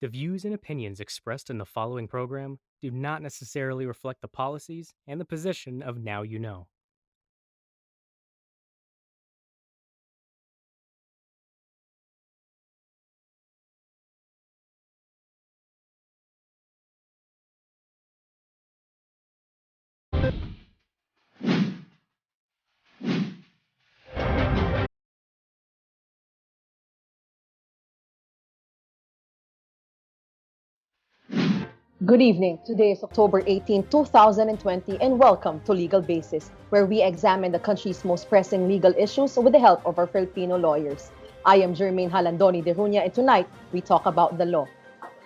The views and opinions expressed in the following program do not necessarily reflect the policies and the position of Now You Know. Good evening. Today is October 18, 2020, and welcome to Legal Basis, where we examine the country's most pressing legal issues with the help of our Filipino lawyers. I am Jermaine Halandoni de Ruña, and tonight we talk about the law.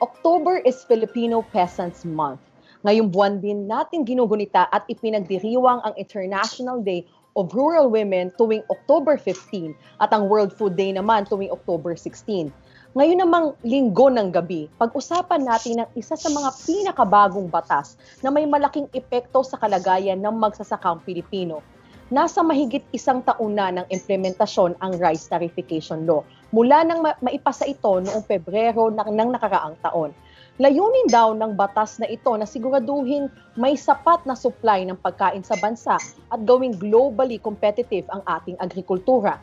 October is Filipino Peasants Month. Ngayong buwan din natin ginugunita at ipinagdiriwang ang International Day of Rural Women tuwing October 15 at ang World Food Day naman tuwing October 16. Ngayon namang linggo ng gabi, pag-usapan natin ang isa sa mga pinakabagong batas na may malaking epekto sa kalagayan ng magsasakang Pilipino. Nasa mahigit isang taon na ng implementasyon ang Rice Tarification Law mula nang maipasa ito noong Pebrero ng nakaraang taon. Layunin daw ng batas na ito na siguraduhin may sapat na supply ng pagkain sa bansa at gawing globally competitive ang ating agrikultura.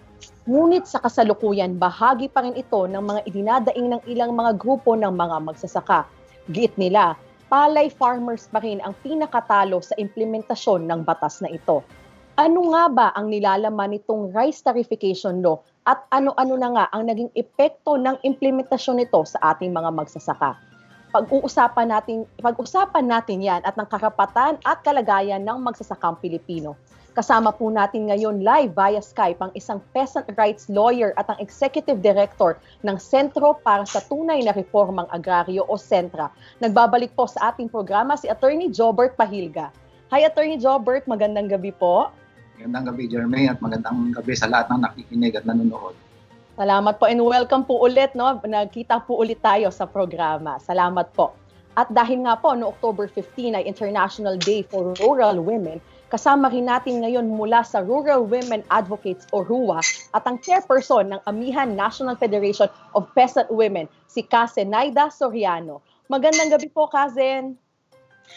Ngunit sa kasalukuyan, bahagi pa rin ito ng mga idinadaing ng ilang mga grupo ng mga magsasaka. Giit nila, palay farmers pa rin ang pinakatalo sa implementasyon ng batas na ito. Ano nga ba ang nilalaman nitong Rice Tarification Law at ano-ano na nga ang naging epekto ng implementasyon nito sa ating mga magsasaka? Pag-usapan natin yan at ng karapatan at kalagayan ng magsasakang Pilipino. Kasama po natin ngayon live via Skype ang isang peasant rights lawyer at ang executive director ng Sentro para sa Tunay na Reformang Agraryo o Sentra. Nagbabalik po sa ating programa si Attorney Jobert Pahilga. Hi Attorney Jobert, magandang gabi po. Magandang gabi Jermaine at magandang gabi sa lahat ng nakikinig at nanonood. Salamat po and welcome po ulit. Nagkita po ulit tayo sa programa. Salamat po. At dahil nga po, no October 15 ay International Day for Rural Women, kasama rin natin ngayon mula sa Rural Women Advocates o RUA at ang chairperson ng Amihan National Federation of Peasant Women, si Kasen Naida Soriano. Magandang gabi po, Kasen.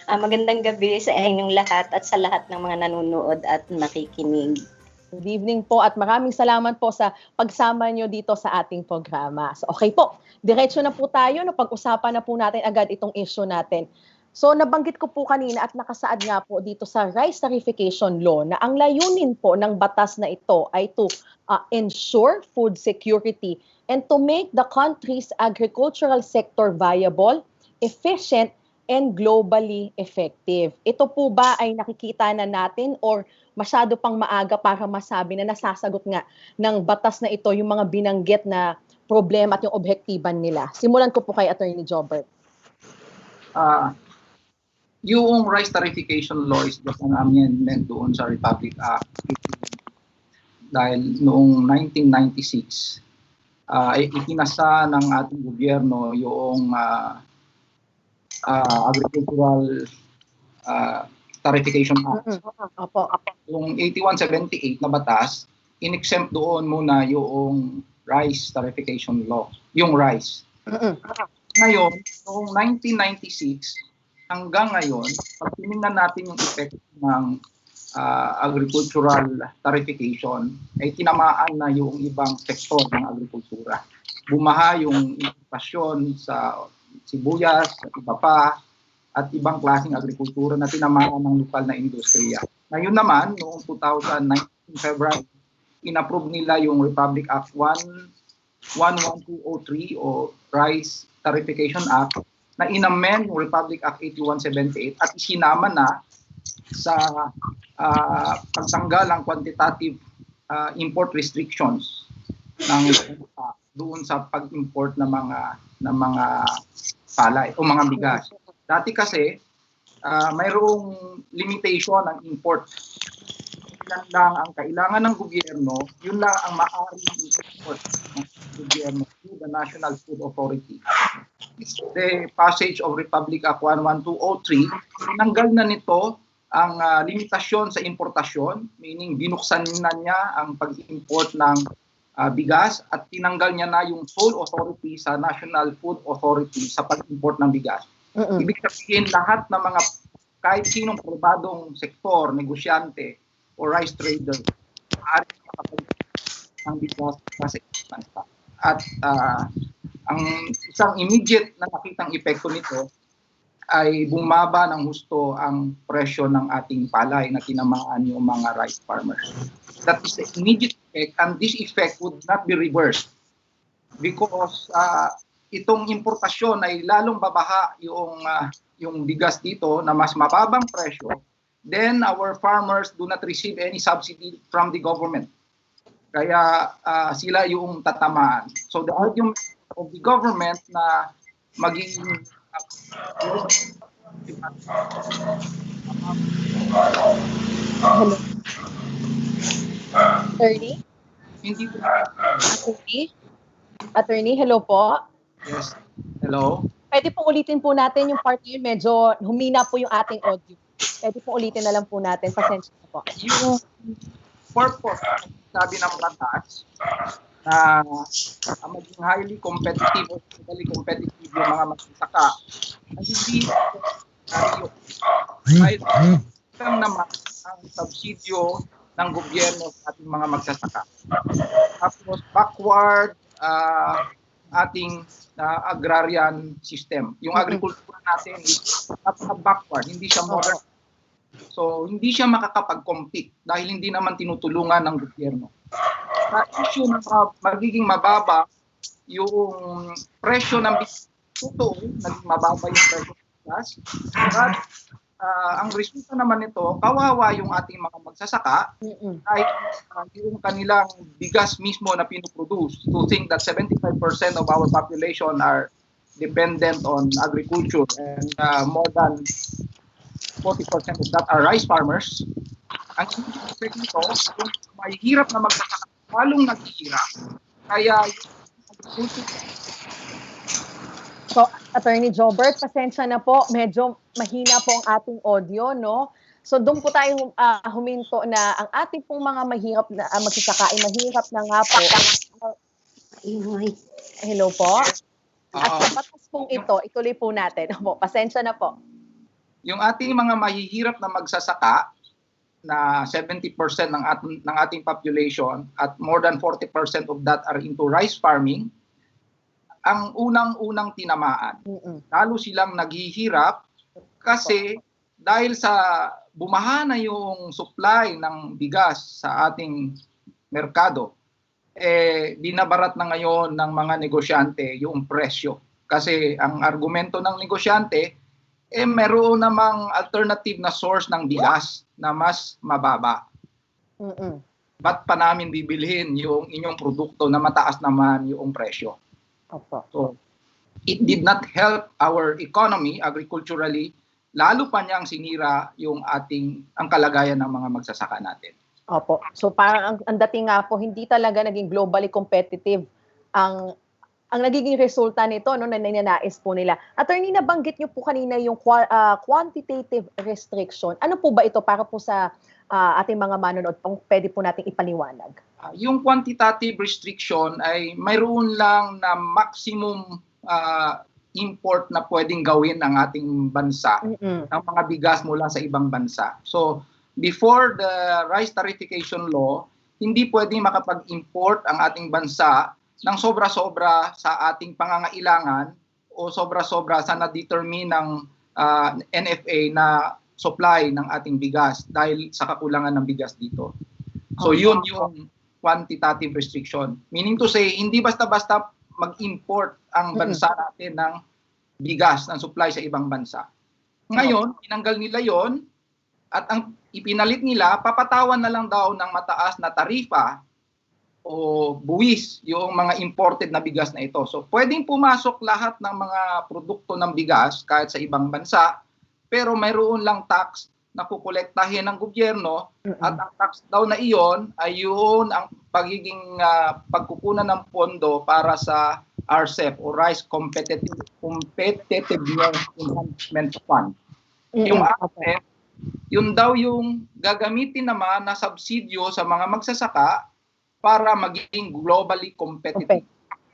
Magandang gabi sa inyong lahat at sa lahat ng mga nanonood at nakikinig. Good evening po at maraming salamat po sa pagsama nyo dito sa ating programa. So okay po, diretso na po tayo, pag-usapan na po natin agad itong issue natin. So nabanggit ko po kanina at nakasaad nga po dito sa Rice Tarification Law na ang layunin po ng batas na ito ay to ensure food security and to make the country's agricultural sector viable, efficient, and globally effective. Ito po ba ay nakikita na natin or masyado pang maaga para masabi na nasasagot nga ng batas na ito yung mga binanggit na problema at yung objektiban nila? Simulan ko po kay Attorney Jobert. Yung Rice Tarification Law is just an amendment doon sa Republic Act dahil noong 1996 ikinasa ng ating gobyerno yung Agricultural Tarification Act. Yung 8178 na batas, in-exempt doon muna yung Rice Tarification Law, yung rice. Ngayon, noong 1996, hanggang ngayon, pag tinignan natin yung effect ng agricultural tarification, ay tinamaan na yung ibang sektor ng agrikultura. Bumaha yung importasyon sa sibuyas, at iba pa, at ibang klaseng agrikultura na tinamaan ng lokal na industriya. Ngayon naman, noong 2019 February, inapprove nila yung Republic Act 11203 o Rice Tarification Act na inamend yung Republic Act 8178 at isinama na sa pagtanggal ng quantitative import restrictions ng doon sa pag-import ng mga palay o mga bigas. Dati kasi mayroong limitation ng import. Yan lang ang kailangan ng gobyerno, yun lang ang maaaring import ng gobyerno to the National Food Authority. The passage of Republic Act 11203, tinanggal na nito ang limitasyon sa importasyon, meaning binuksan na niya ang pag-import ng bigas at tinanggal niya na yung sole authority sa National Food Authority sa pag-import ng bigas. Ibig sabihin lahat ng mga kahit sinong pribadong sektor, negosyante o rice trader, maaari makapag-import ng bigas sa bansa. At ang isang immediate na nakitang epekto nito ay bumaba ng husto ang presyo ng ating palay na tinamaan yung mga rice farmers. That is the immediate effect, and this effect would not be reversed because itong importasyon ay lalong babaha yung bigas dito na mas mababang presyo, then our farmers do not receive any subsidy from the government. Kaya sila yung tatamaan. So the argument of the government na magiging Hello. Attorney? hindi po. Attorney, hello po. Yes. Hello. Pwede po ulitin po natin yung part yun. Medyo humina po yung ating audio. Pwede po ulitin na lang po natin. Pasensya na po. Yung purpose, sabi ng batas, na maging highly competitive o totally competitive yung mga magsasaka, ang hindi tayo ay lang naman ang subsidyo ng gobyerno sa ating mga magsasaka. Tapos backward ating agrarian system. Yung agrikultura natin is backward, hindi siya modern. So hindi siya makakapag-compete dahil hindi naman tinutulungan ng gobyerno. Sa issue na magiging mababa yung presyo ng bigas, totoo, naging mababa yung presyo ng bigas. But ang resulta naman nito, kawawa yung ating mga magsasaka dahil yung kanilang bigas mismo na pinuproduce. To think that 75% of our population are dependent on agriculture and more than 40% of that are rice farmers. Ang effect nito, yung mahihirap na magsasaka, walong naghihirap. Kaya So, Attorney Jobert, pasensya na po. Medyo mahina po ang ating audio, no? So, doon po tayo huminto na ang ating pong mga mahirap na magsasaka ay mahirap na nga po. Hello po? At sa batas pong ito, ituloy po natin. Opo, pasensya na po. yung ating mga mahihirap na magsasaka na 70% ng ating population at more than 40% of that are into rice farming, ang unang-unang tinamaan. Lalo silang naghihirap kasi dahil sa bumaha na yung supply ng bigas sa ating merkado, binabarat na ngayon ng mga negosyante yung presyo. Kasi ang argumento ng negosyante, meron namang alternative na source ng bigas na mas mababa. Ba't pa namin bibilhin yung inyong produkto na mataas naman yung presyo? So, it did not help our economy agriculturally, lalo pa niyang sinira yung ang kalagayan ng mga magsasaka natin. Opo. So parang ang dating nga po, hindi talaga naging globally competitive ang nagiging resulta nito, no, na ninanais po nila. Attorney, nabanggit niyo po kanina yung quantitative restriction. Ano po ba ito para po sa ating mga manonood? Pwede po nating ipaliwanag. Yung quantitative restriction ay mayroon lang na maximum import na pwedeng gawin ng ating bansa ng mga bigas mula sa ibang bansa. So, before the rice tariffication law, hindi pwedeng makapag-import ang ating bansa ng sobra-sobra sa ating pangangailangan o sobra-sobra sa na-determine ng NFA na supply ng ating bigas dahil sa kakulangan ng bigas dito. So yun yung quantitative restriction. Meaning to say, hindi basta-basta mag-import ang bansa natin ng bigas, ng supply sa ibang bansa. Ngayon, tinanggal nila yon at ang ipinalit nila, papatawan na lang daw ng mataas na tarifa o buwis yung mga imported na bigas na ito. So pwedeng pumasok lahat ng mga produkto ng bigas kahit sa ibang bansa, pero mayroon lang tax na kukolektahin ng gobyerno at ang tax daw na iyon ay yun ang pagiging pagkukunan ng pondo para sa RCEP o Rice Competitiveness Enhancement Fund. Yung RCEP, yun daw yung gagamitin naman na subsidyo sa mga magsasaka para maging globally competitive.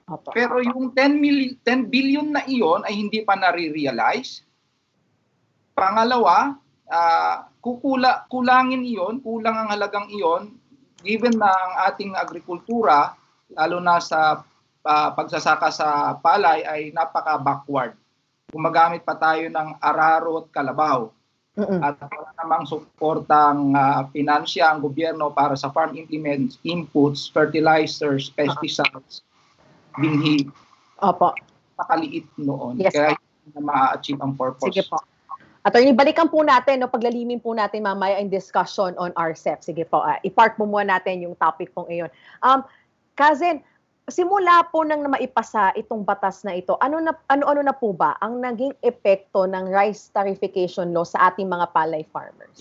Opo. Pero yung 10 billion na iyon ay hindi pa nare-realize. Pangalawa, kulangin iyon, kulang ang halagang iyon, given na ang ating agrikultura, lalo na sa pagsasaka sa palay, ay napaka-backward. Gumagamit pa tayo ng araro at kalabaw. At wala namang suportang finansya ang gobyerno para sa farm implements, inputs, fertilizers, pesticides, binhi. Opo. Pakaliit noon. Yes, Kaya hindi na ma-achieve ang purpose. Sige po. Attorney, balikan po natin, no, paglalimin po natin mamaya ang discussion on RCEP. Sige po, i-park po muna natin yung topic pong iyon. Kazen, simula po nang maipasa itong batas na ito, ano na po ba ang naging epekto ng rice tariffication law sa ating mga palay farmers?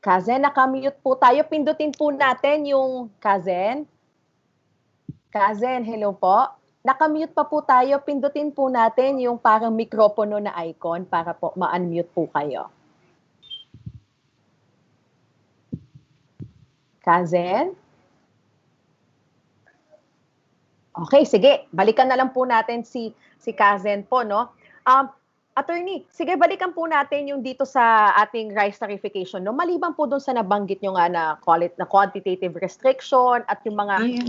Kazen, nakamute po tayo. Pindutin po natin yung Kazen. Kazen, hello po. Nakamute pa po tayo. Pindutin po natin yung parang mikropono na icon para po ma-unmute po kayo. Kazen? Okay, sige. Balikan na lang po natin si Kazen po, no? Attorney, sige, balikan po natin yung dito sa ating rice tariffication, no? Maliban po doon sa nabanggit nyo nga na quantitative restriction at yung mga...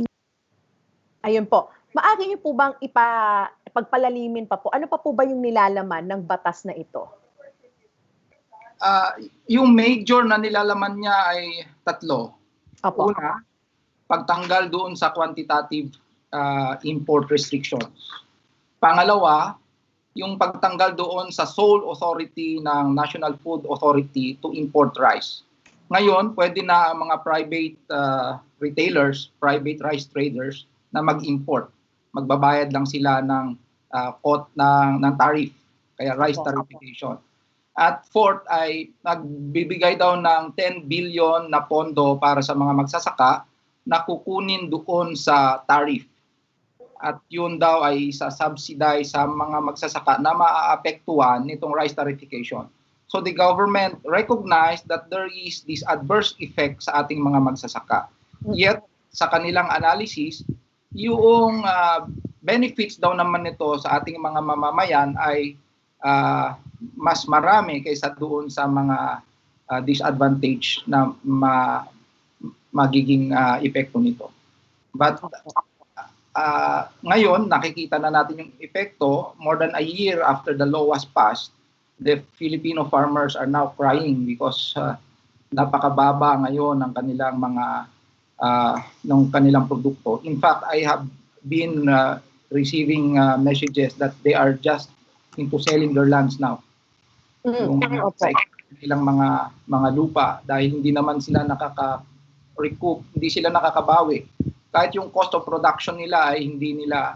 Ayun po. Maaari niyo po bang ipagpalalimin pa po? Ano pa po ba yung nilalaman ng batas na ito? Yung major na nilalaman niya ay tatlo. Opo. Una, pagtanggal doon sa quantitative import restrictions. Pangalawa, yung pagtanggal doon sa sole authority ng National Food Authority to import rice. Ngayon, pwede na ang mga private retailers, private rice traders na mag-import. Magbabayad lang sila ng ng tariff, kaya rice tariffication. At fourth ay nagbibigay daw ng 10 billion na pondo para sa mga magsasaka na kukunin doon sa tariff. At yun daw ay subsidize sa mga magsasaka na maaapektuhan nitong rice tariffication. So the government recognized that there is this adverse effect sa ating mga magsasaka. Yet, sa kanilang analysis, yung benefits daw naman nito sa ating mga mamamayan ay mas marami kaysa doon sa mga disadvantage na magiging epekto nito. But ngayon, nakikita na natin yung epekto. More than a year after the law was passed, the Filipino farmers are now crying because napakababa ngayon ng kanilang mga ng kanilang produkto. In fact, I have been receiving messages that they are just into selling their lands now. Yung sa ilang mga lupa dahil hindi naman sila nakaka-recoup, hindi sila nakakabawi. Kahit yung cost of production nila ay hindi nila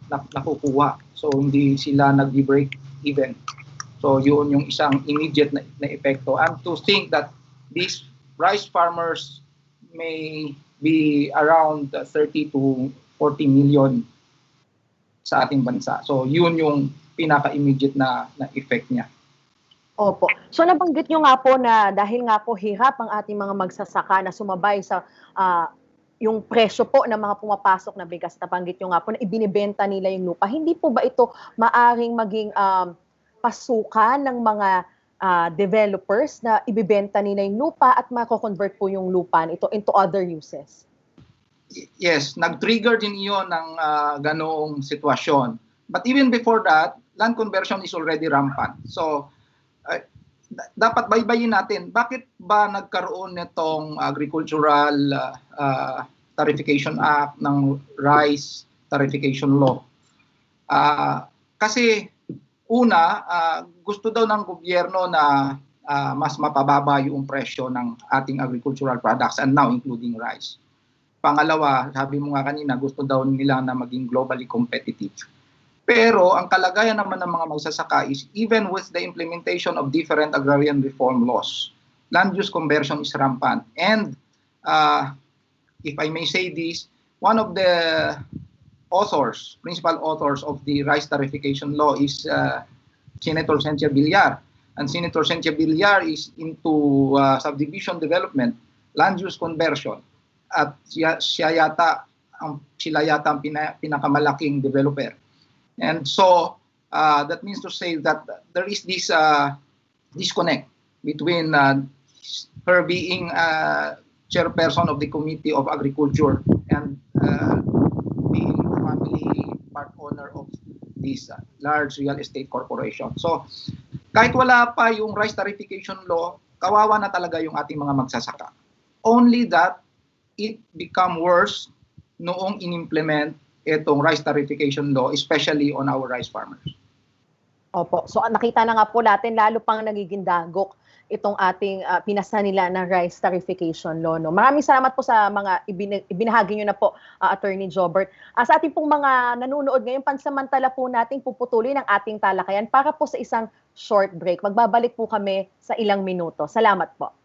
nakukuha. So hindi sila nag-break even. So yun yung isang immediate na epekto. And to think that these rice farmers may be around 30 to 40 million sa ating bansa. So yun yung pinaka-immediate na effect niya. Opo. So nabanggit nyo nga po na dahil nga po hirap ang ating mga magsasaka na sumabay sa yung presyo po ng mga pumapasok na bigas, nabanggit nyo nga po na ibinibenta nila yung lupa. Hindi po ba ito maaring maging pasukan ng mga developers na ibibenta nila yung lupa at mako-convert po yung lupa nito into other uses? Yes, nag-trigger din iyon ng ganoong sitwasyon. But even before that, land conversion is already rampant. So, dapat baybayin natin, bakit ba nagkaroon nitong Agricultural Tariffication Act ng Rice Tariffication Law? Kasi una, gusto daw ng gobyerno na mas mapababa yung presyo ng ating agricultural products and now including rice. Pangalawa, sabi mo nga kanina, gusto daw nila na maging globally competitive. Pero ang kalagayan naman ng mga magsasaka is even with the implementation of different agrarian reform laws, land use conversion is rampant. And if I may say this, one of the principal authors of the rice tariffication law is Senator Cynthia Villar. And Senator Cynthia Villar is into subdivision development. land use conversion at sila yata ang pinakamalaking developer. And so that means to say that there is this disconnect between her being chairperson of the Committee of Agriculture and being family part owner of this large real estate corporation. So kahit wala pa yung rice tarification law, kawawa na talaga yung ating mga magsasaka. Only that it become worse noong in-implement itong rice tarification law, especially on our rice farmers. Opo. So nakita na nga po natin, lalo pang nagiging dagok itong ating pinasa nila na rice tarification law. No? Maraming salamat po sa mga ibinahagi nyo na po, Attorney Jobert. Sa ating pong mga nanonood ngayon, pansamantala po nating puputulin ang ating talakayan para po sa isang short break. Magbabalik po kami sa ilang minuto. Salamat po.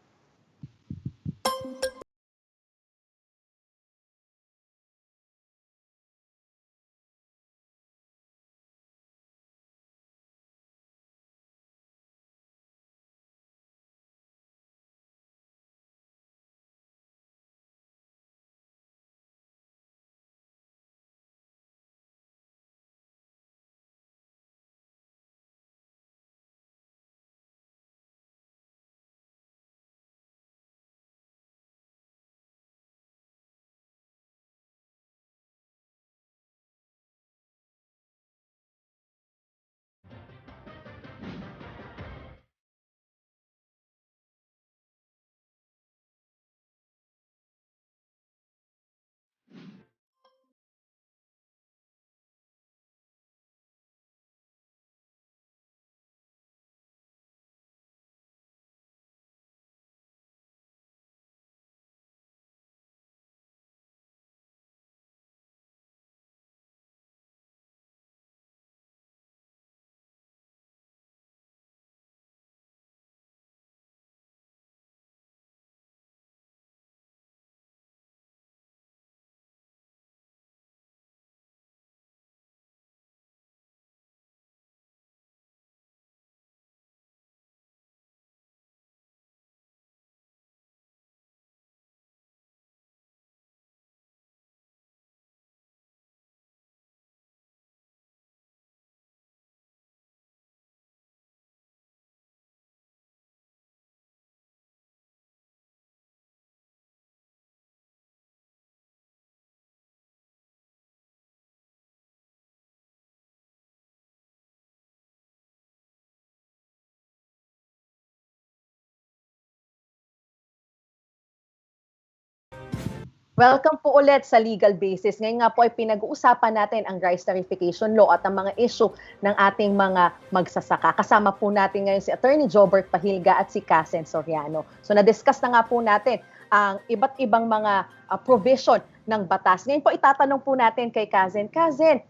Welcome po ulit sa Legal Basis. Ngayon nga po ay pinag-uusapan natin ang rice tarification law at ang mga issue ng ating mga magsasaka. Kasama po natin ngayon si Attorney Jobert Pahilga at si Kasen Soriano. So na-discuss na nga po natin ang iba't ibang mga provision ng batas. Ngayon po itatanong po natin kay Kasen. Kasen,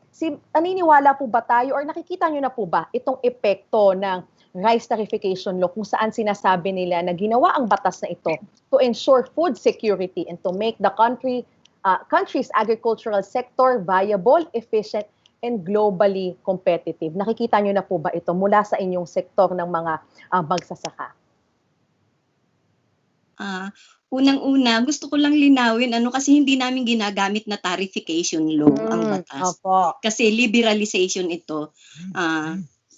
naniniwala po ba tayo or nakikita nyo na po ba itong epekto ng rice tarification law kung saan sinasabi nila na ginawa ang batas na ito to ensure food security and to make the country's agricultural sector viable, efficient, and globally competitive. Nakikita nyo na po ba ito mula sa inyong sektor ng mga magsasaka? Unang-una, gusto ko lang linawin kasi hindi namin ginagamit na tarification law ang batas. Opo. Kasi liberalization ito.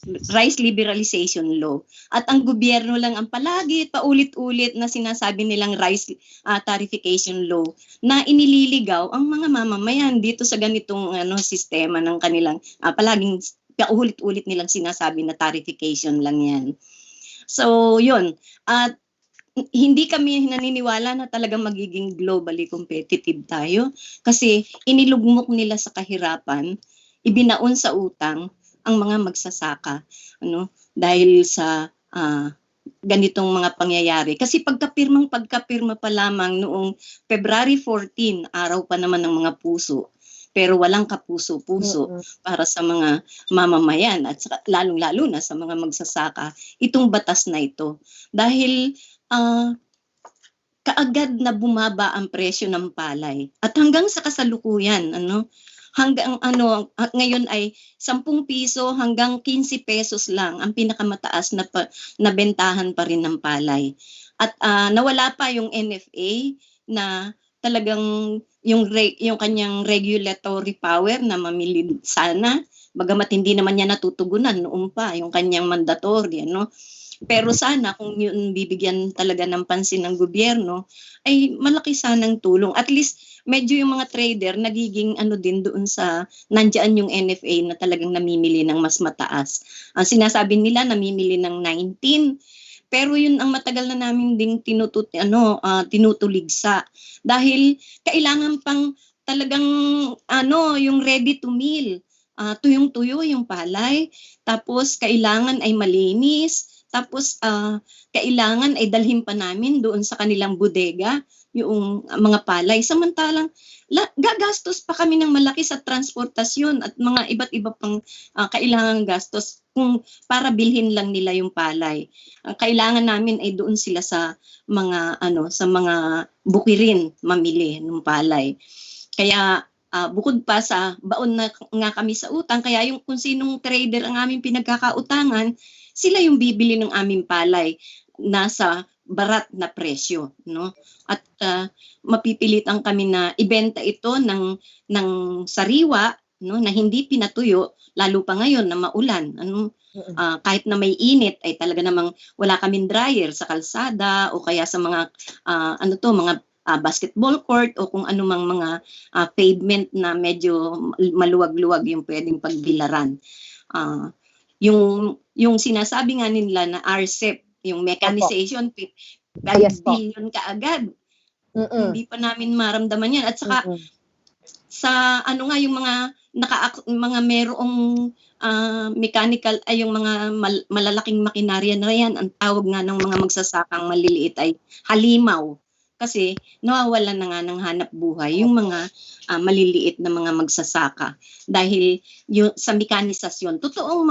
Rice liberalization law. At ang gobyerno lang ang palagi paulit-ulit na sinasabi nilang rice tarification law na inililigaw ang mga mamamayan dito sa ganitong sistema ng kanilang palaging paulit-ulit nilang sinasabi na tarification lang yan. So, yun. At hindi kami naniniwala na talagang magiging globally competitive tayo kasi inilugmok nila sa kahirapan, ibinaon sa utang ang mga magsasaka dahil sa ganitong mga pangyayari. Kasi pagkapirma pa lamang noong February 14, araw pa naman ng mga puso, pero walang kapuso-puso para sa mga mamamayan at lalong-lalo na sa mga magsasaka, itong batas na ito. Dahil kaagad na bumaba ang presyo ng palay. At hanggang sa kasalukuyan, hanggang ngayon ay 10 piso hanggang 15 pesos lang ang pinakamataas na bentahan pa rin ng palay. At nawala pa yung NFA na talagang yung kanyang regulatory power na mamili sana, bagamat hindi naman niya natutugunan noon pa yung kanyang mandatory, ano. Pero sana kung yun bibigyan talaga ng pansin ng gobyerno, ay malaki sanang tulong. At least medyo yung mga trader nagiging ano din doon sa nandiyan yung NFA na talagang namimili ng mas mataas. Ang sinasabi nila namimili ng 19, pero yun ang matagal na namin ding tinutuligsa dahil kailangan pang talagang yung ready to meal. Tuyong-tuyo yung palay, tapos kailangan ay malinis, tapos kailangan ay dalhin pa namin doon sa kanilang bodega yung mga palay. Samantalang gagastos pa kami ng malaki sa transportasyon at mga iba't iba pang kailangang gastos kung para bilhin lang nila yung palay. Kailangan namin ay doon sila sa mga bukirin mamili ng palay. Kaya bukod pa sa baon na nga kami sa utang, kaya yung kung sinong trader ang aming pinagkakautangan, sila yung bibili ng aming palay nasa barat na presyo, no? At mapipilitan kami na ibenta ito ng sariwa, no, na hindi pinatuyo, lalo pa ngayon na maulan, ano. Kahit na may init ay talaga namang wala kaming dryer sa kalsada o kaya sa mga mga basketball court o kung anumang mga pavement na medyo maluwag-luwag yung pwedeng pagbilaran. Yung sinasabi nga nila na RCEP, yung mechanization, 5 billion kaagad. Hindi pa namin maramdaman yan. At saka sa yung mga merong mechanical ay yung mga malalaking makinarya na yan, ang tawag nga ng mga magsasakang maliliit ay halimaw. Kasi nawawalan na nga ng hanap buhay yung mga maliliit na mga magsasaka dahil yung sa mekanisasyon totoong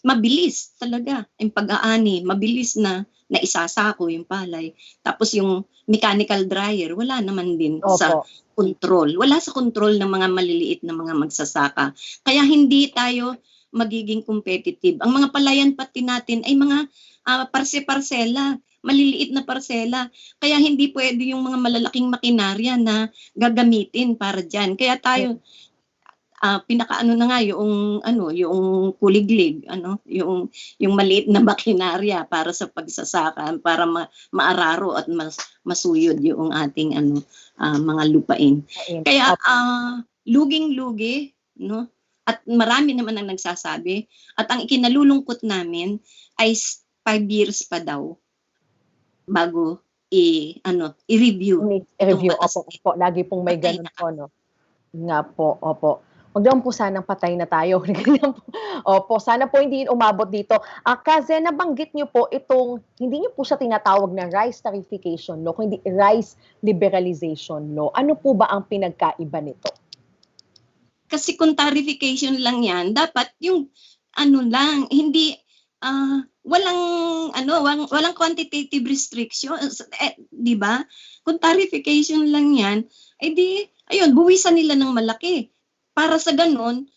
mabilis talaga yung pag-aani, mabilis na isasako yung palay. Tapos yung mechanical dryer wala naman din sa control. Wala sa control ng mga maliliit na mga magsasaka. Kaya hindi tayo magiging competitive. Ang mga palayan pati natin ay mga parse-parsela, maliliit na parsela. Kaya hindi pwede yung mga malalaking makinarya na gagamitin para diyan. Kaya tayo pinakaano na nga yung kuliglig, yung maliit na makinarya para sa pagsasaka, para maararo at masuyod yung ating mga lupain. Kaya luging-lugi, no? At marami naman ang nagsasabi at ang ikinalulungkot namin ay 5 years pa daw bago i-review. I-review, opo. Lagi pong may ganun po, no? Nga po, opo. Huwag naman po sanang patay na tayo. Opo, sana po hindi umabot dito. Kasi nabanggit niyo po itong, hindi niyo po siya tinatawag na rice tarification law, kundi rice liberalization law. Ano po ba ang pinagkaiba nito? Kasi kung tarification lang yan, dapat yung hindi walang quantitative restrictions, di ba? Kung tarification lang yan, buwisan nila ng malaki. Para sa ganun,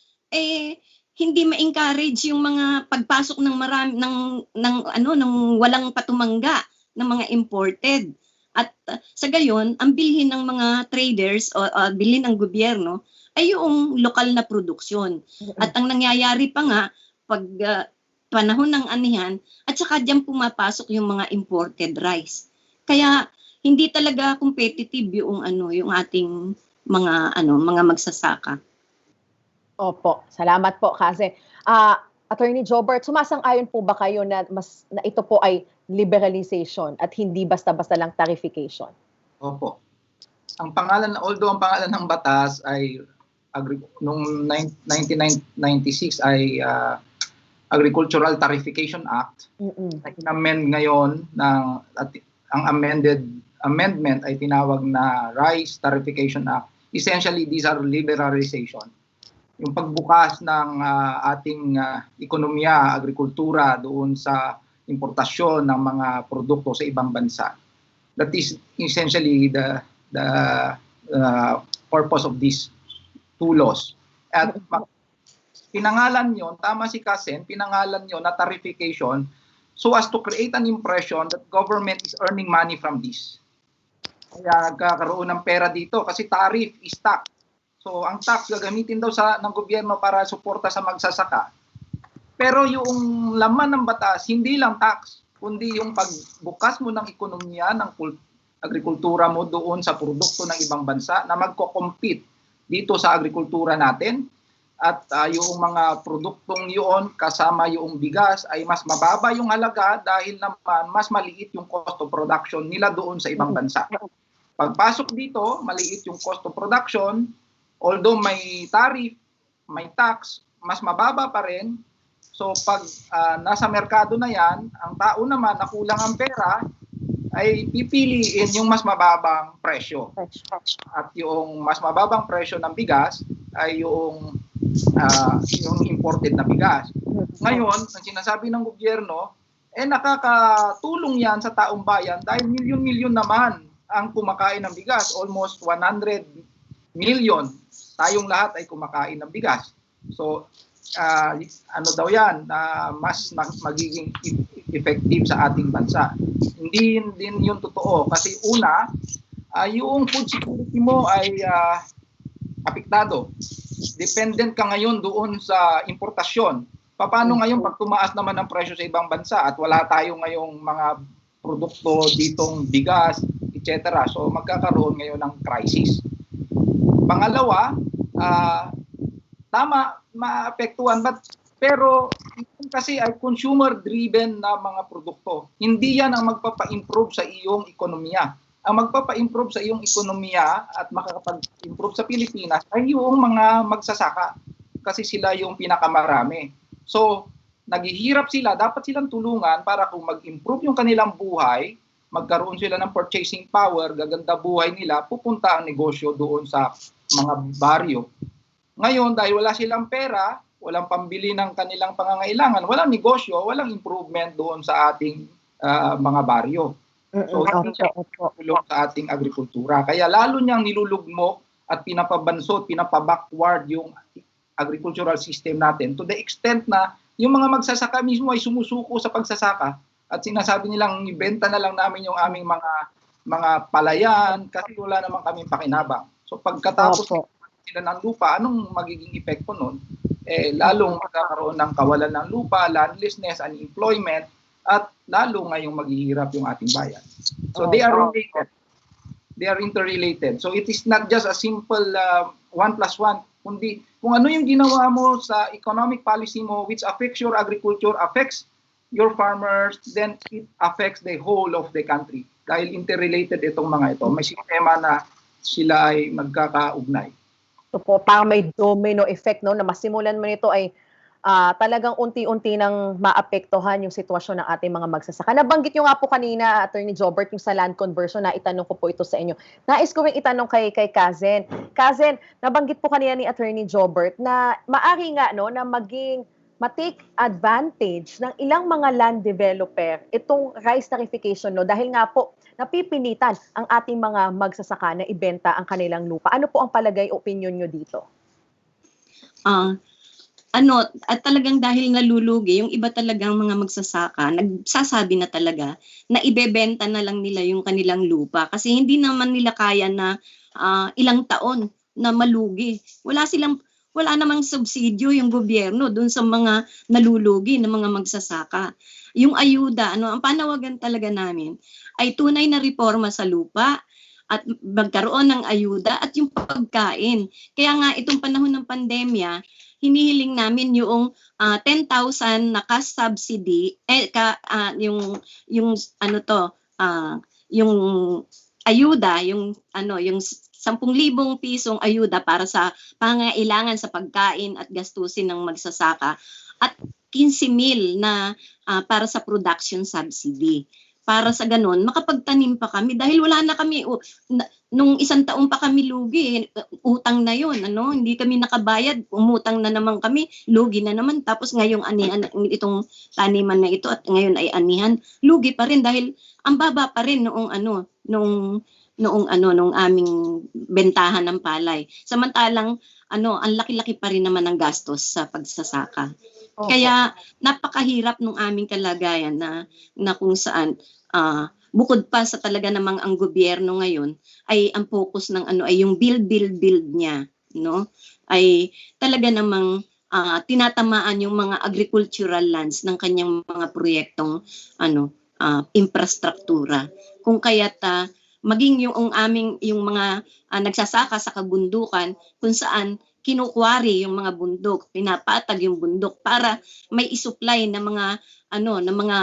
hindi ma-encourage yung mga pagpasok ng marami ng walang patumangga ng mga imported. At sa gayon, ang bilhin ng mga traders o bilhin ng gobyerno ay yung lokal na produksyon. At ang nangyayari pa nga pag panahon ng anihan, at saka diyan pumapasok yung mga imported rice. Kaya hindi talaga competitive yung ating mga magsasaka. Opo, salamat po kasi Attorney Jobert, sumasang-ayon po ba kayo na ito po ay liberalization at hindi basta-basta lang tarification? Opo. Although ang pangalan ng batas ay noong 1996 ay Agricultural Tarification Act. In-amend ngayon ang amendment ay tinawag na Rice Tarification Act. Essentially, these are liberalization. Yung pagbukas ng ating ekonomiya, agrikultura doon sa importasyon ng mga produkto sa ibang bansa. That is essentially the purpose of these two laws. At pinangalan yon, tama si Kasen, pinangalan yon na tarification so as to create an impression that government is earning money from this. Kaya nagkakaroon ng pera dito kasi tariff is tax. So ang tax gagamitin daw ng gobyerno para suporta sa magsasaka. Pero yung laman ng batas, hindi lang tax, kundi yung pagbukas mo ng ekonomiya, ng agrikultura mo doon sa produkto ng ibang bansa na magko-compete dito sa agrikultura natin. At yung mga produktong yun, kasama yung bigas, ay mas mababa yung halaga dahil naman mas maliit yung cost of production nila doon sa ibang bansa. Pagpasok dito, maliit yung cost of production, although may tariff, may tax, mas mababa pa rin. So pag nasa merkado na yan, ang tao naman na kulang ang pera, ay pipiliin yung mas mababang presyo. At yung mas mababang presyo ng bigas ay yung imported na bigas. Ngayon, ang sinasabi ng gobyerno, nakakatulong yan sa taong bayan dahil milyon-milyon naman ang kumakain ng bigas. Almost 100 million. Tayong lahat ay kumakain ng bigas. So, ano daw yan, mas magiging effective sa ating bansa. Hindi din yun totoo. Kasi una, yung food security mo ay apektado. Dependent ka ngayon doon sa importasyon. Paano ngayon pag tumaas naman ang presyo sa ibang bansa at wala tayo ngayong mga produkto ditong bigas, etc. So magkakaroon ngayon ng crisis. Pangalawa, tama, maapektuhan, pero kasi ay consumer-driven na mga produkto. Hindi yan ang magpapa-improve sa iyong ekonomiya. Ang magpapa-improve sa iyong ekonomiya at makakapag-improve sa Pilipinas ay yung mga magsasaka kasi sila yung pinakamarami. So, naghihirap sila, dapat silang tulungan para kung mag-improve yung kanilang buhay, magkaroon sila ng purchasing power, gaganda buhay nila, pupunta ang negosyo doon sa mga baryo. Ngayon, dahil wala silang pera, walang pambili ng kanilang pangangailangan, walang negosyo, walang improvement doon sa ating mga baryo. So, hindi siya tulong sa ating agrikultura. Kaya lalo niyang nilulugmok at pinapabansot, pinapabackward yung agricultural system natin to the extent na yung mga magsasaka mismo ay sumusuko sa pagsasaka at sinasabi nilang ibenta na lang namin yung aming mga palayan kasi wala naman kaming pakinabang. So pagkatapos sila ng lupa, anong magiging epekto nun? Lalong magkakaroon ng kawalan ng lupa, landlessness, unemployment, at lalo ngayong maghihirap yung ating bayan. So they are related. They are interrelated. So it is not just a simple 1 plus 1, kundi kung ano yung ginawa mo sa economic policy mo which affects your agriculture, affects your farmers, then it affects the whole of the country. Dahil interrelated itong mga ito. May sistema na sila ay magkakaugnay. So po, parang may domino effect, no, na masimulan mo nito ay talagang unti-unti nang maapektuhan yung sitwasyon ng ating mga magsasaka. Nabanggit nyo nga po kanina, Attorney Jobert, yung sa land conversion, na itanong ko po ito sa inyo. Nais ko rin itanong kay Kazen. Kazen, nabanggit po kanina ni Attorney Jobert na maari nga, no, na ma-take advantage ng ilang mga land developer itong rice tarification, no, dahil nga po napipilitan ang ating mga magsasaka na ibenta ang kanilang lupa. Ano po ang palagay, opinion nyo dito? At talagang dahil nalulugi, yung iba talagang mga magsasaka, nagsasabi na talaga na ibebenta na lang nila yung kanilang lupa kasi hindi naman nila kaya na ilang taon na malugi. Wala namang subsidyo yung gobyerno dun sa mga nalulugi na mga magsasaka. Yung ayuda, ang panawagan talaga namin ay tunay na reforma sa lupa at magkaroon ng ayuda at yung pagkain. Kaya nga itong panahon ng pandemya, hinihiling namin yung 10,000 na cash subsidy yung ayuda, yung 10,000 pisong ayuda para sa pangailangan sa pagkain at gastusin ng magsasaka at 15,000 na para sa production subsidy. Para sa ganun, makapagtanim pa kami dahil wala na kami, nung 1 taon pa kami lugi, utang na yun, hindi kami nakabayad, umutang na naman kami, lugi na naman, tapos ngayong anihan, itong taniman na ito at ngayon ay anihan, lugi pa rin dahil ang baba pa rin nung aming bentahan ng palay. Samantalang, ang laki-laki pa rin naman ng gastos sa pagsasaka. Opo. Kaya napakahirap nung aming kalagayan na kung saan bukod pa sa talaga namang ang gobyerno ngayon ay ang focus ng ano ay yung build niya, no? Ay talaga namang tinatamaan yung mga agricultural lands ng kanyang mga proyektong infrastruktura. Kung kaya't maging yung aming yung mga nagsasaka sa kabundukan kung saan kinukwari yung mga bundok, pinapatag yung bundok para may isupply ng mga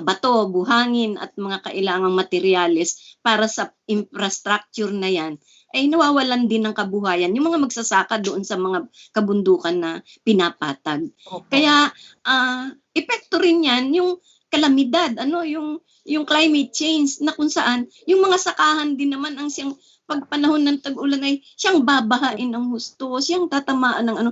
bato, buhangin at mga kailangang materyales para sa infrastructure na yan ay nawawalan din ng kabuhayan yung mga magsasaka doon sa mga kabundukan na pinapatag. Opo. Kaya epekto rin yan yung kalamidad, yung climate change na kung saan yung mga sakahan din naman ang siyang pag panahon ng tag-ulan ay siyang babahain ng husto, siyang tatamaan ng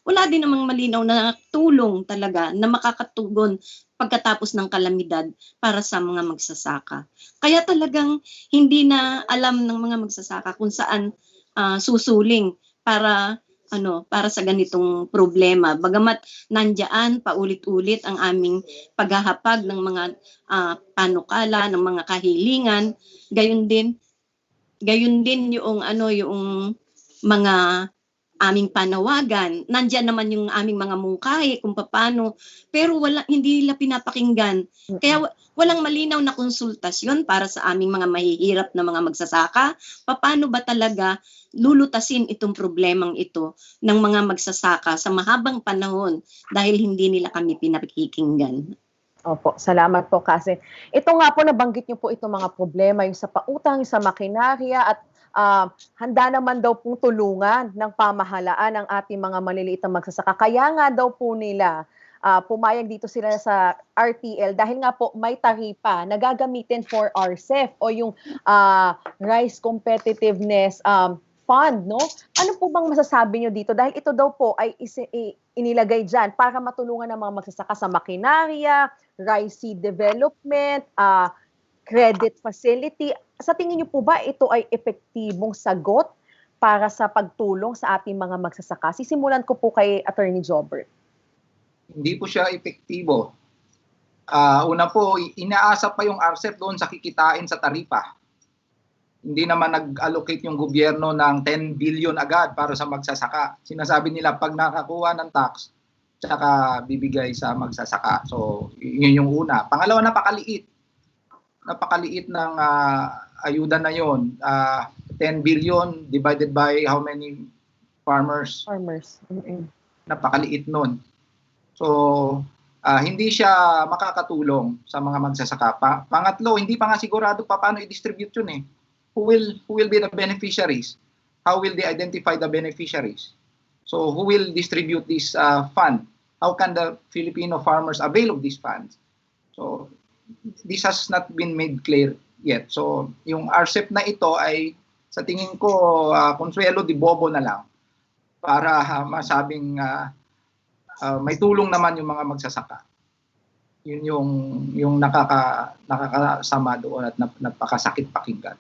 wala din namang malinaw na tulong talaga na makakatugon pagkatapos ng kalamidad para sa mga magsasaka. Kaya talagang hindi na alam ng mga magsasaka kung saan susuling para sa ganitong problema. Bagamat nandiyan paulit-ulit ang aming paghahapag ng mga panukala, ng mga kahilingan, gayon din yung mga aming panawagan. Nandiyan naman yung aming mga mungkahi kung paano, pero hindi nila pinapakinggan. Kaya walang malinaw na konsultasyon para sa aming mga mahihirap na mga magsasaka. Paano ba talaga lulutasin itong problemang ito ng mga magsasaka sa mahabang panahon dahil hindi nila kami pinapakikinggan. Opo, salamat po kasi. Ito nga po, nabanggit niyo po itong mga problema, yung sa pautang, sa makinarya at handa naman daw pong tulungan ng pamahalaan ang ating mga maliliit na magsasaka. Kaya nga daw po nila pumayag dito sila sa RTL dahil nga po may taripa na gagamitin for RCEP o yung Rice Competitiveness Fund, no? Ano po bang masasabi nyo dito? Dahil ito daw po ay inilagay dyan para matulungan ng mga magsasaka sa makinarya, rice seed development, credit facility. Sa tingin niyo po ba ito ay epektibong sagot para sa pagtulong sa ating mga magsasaka? Sisimulan ko po kay Attorney Jobert. Hindi po siya epektibo. Una po, inaasa pa yung RCEP doon sa kikitain sa taripa. Hindi naman nag-allocate yung gobyerno ng 10 billion agad para sa magsasaka. Sinasabi nila pag nakakuha ng tax, tsaka bibigay sa magsasaka. So, yun yung una. Pangalawa, napakaliit. Napakaliit ng ayuda na yun. 10 billion divided by how many farmers? Napakaliit nun. So, hindi siya makakatulong sa mga magsasaka. Pangatlo, hindi pa nga sigurado paano i-distribute yun eh. Who will be the beneficiaries? How will they identify the beneficiaries? So, who will distribute this fund? How can the Filipino farmers avail of these funds? So, this has not been made clear yet. So, yung RCEP na ito ay sa tingin ko consuelo di bobo na lang para masabing may tulong naman yung mga magsasaka. Yun yung nakakasama doon at napakasakit pakinggan.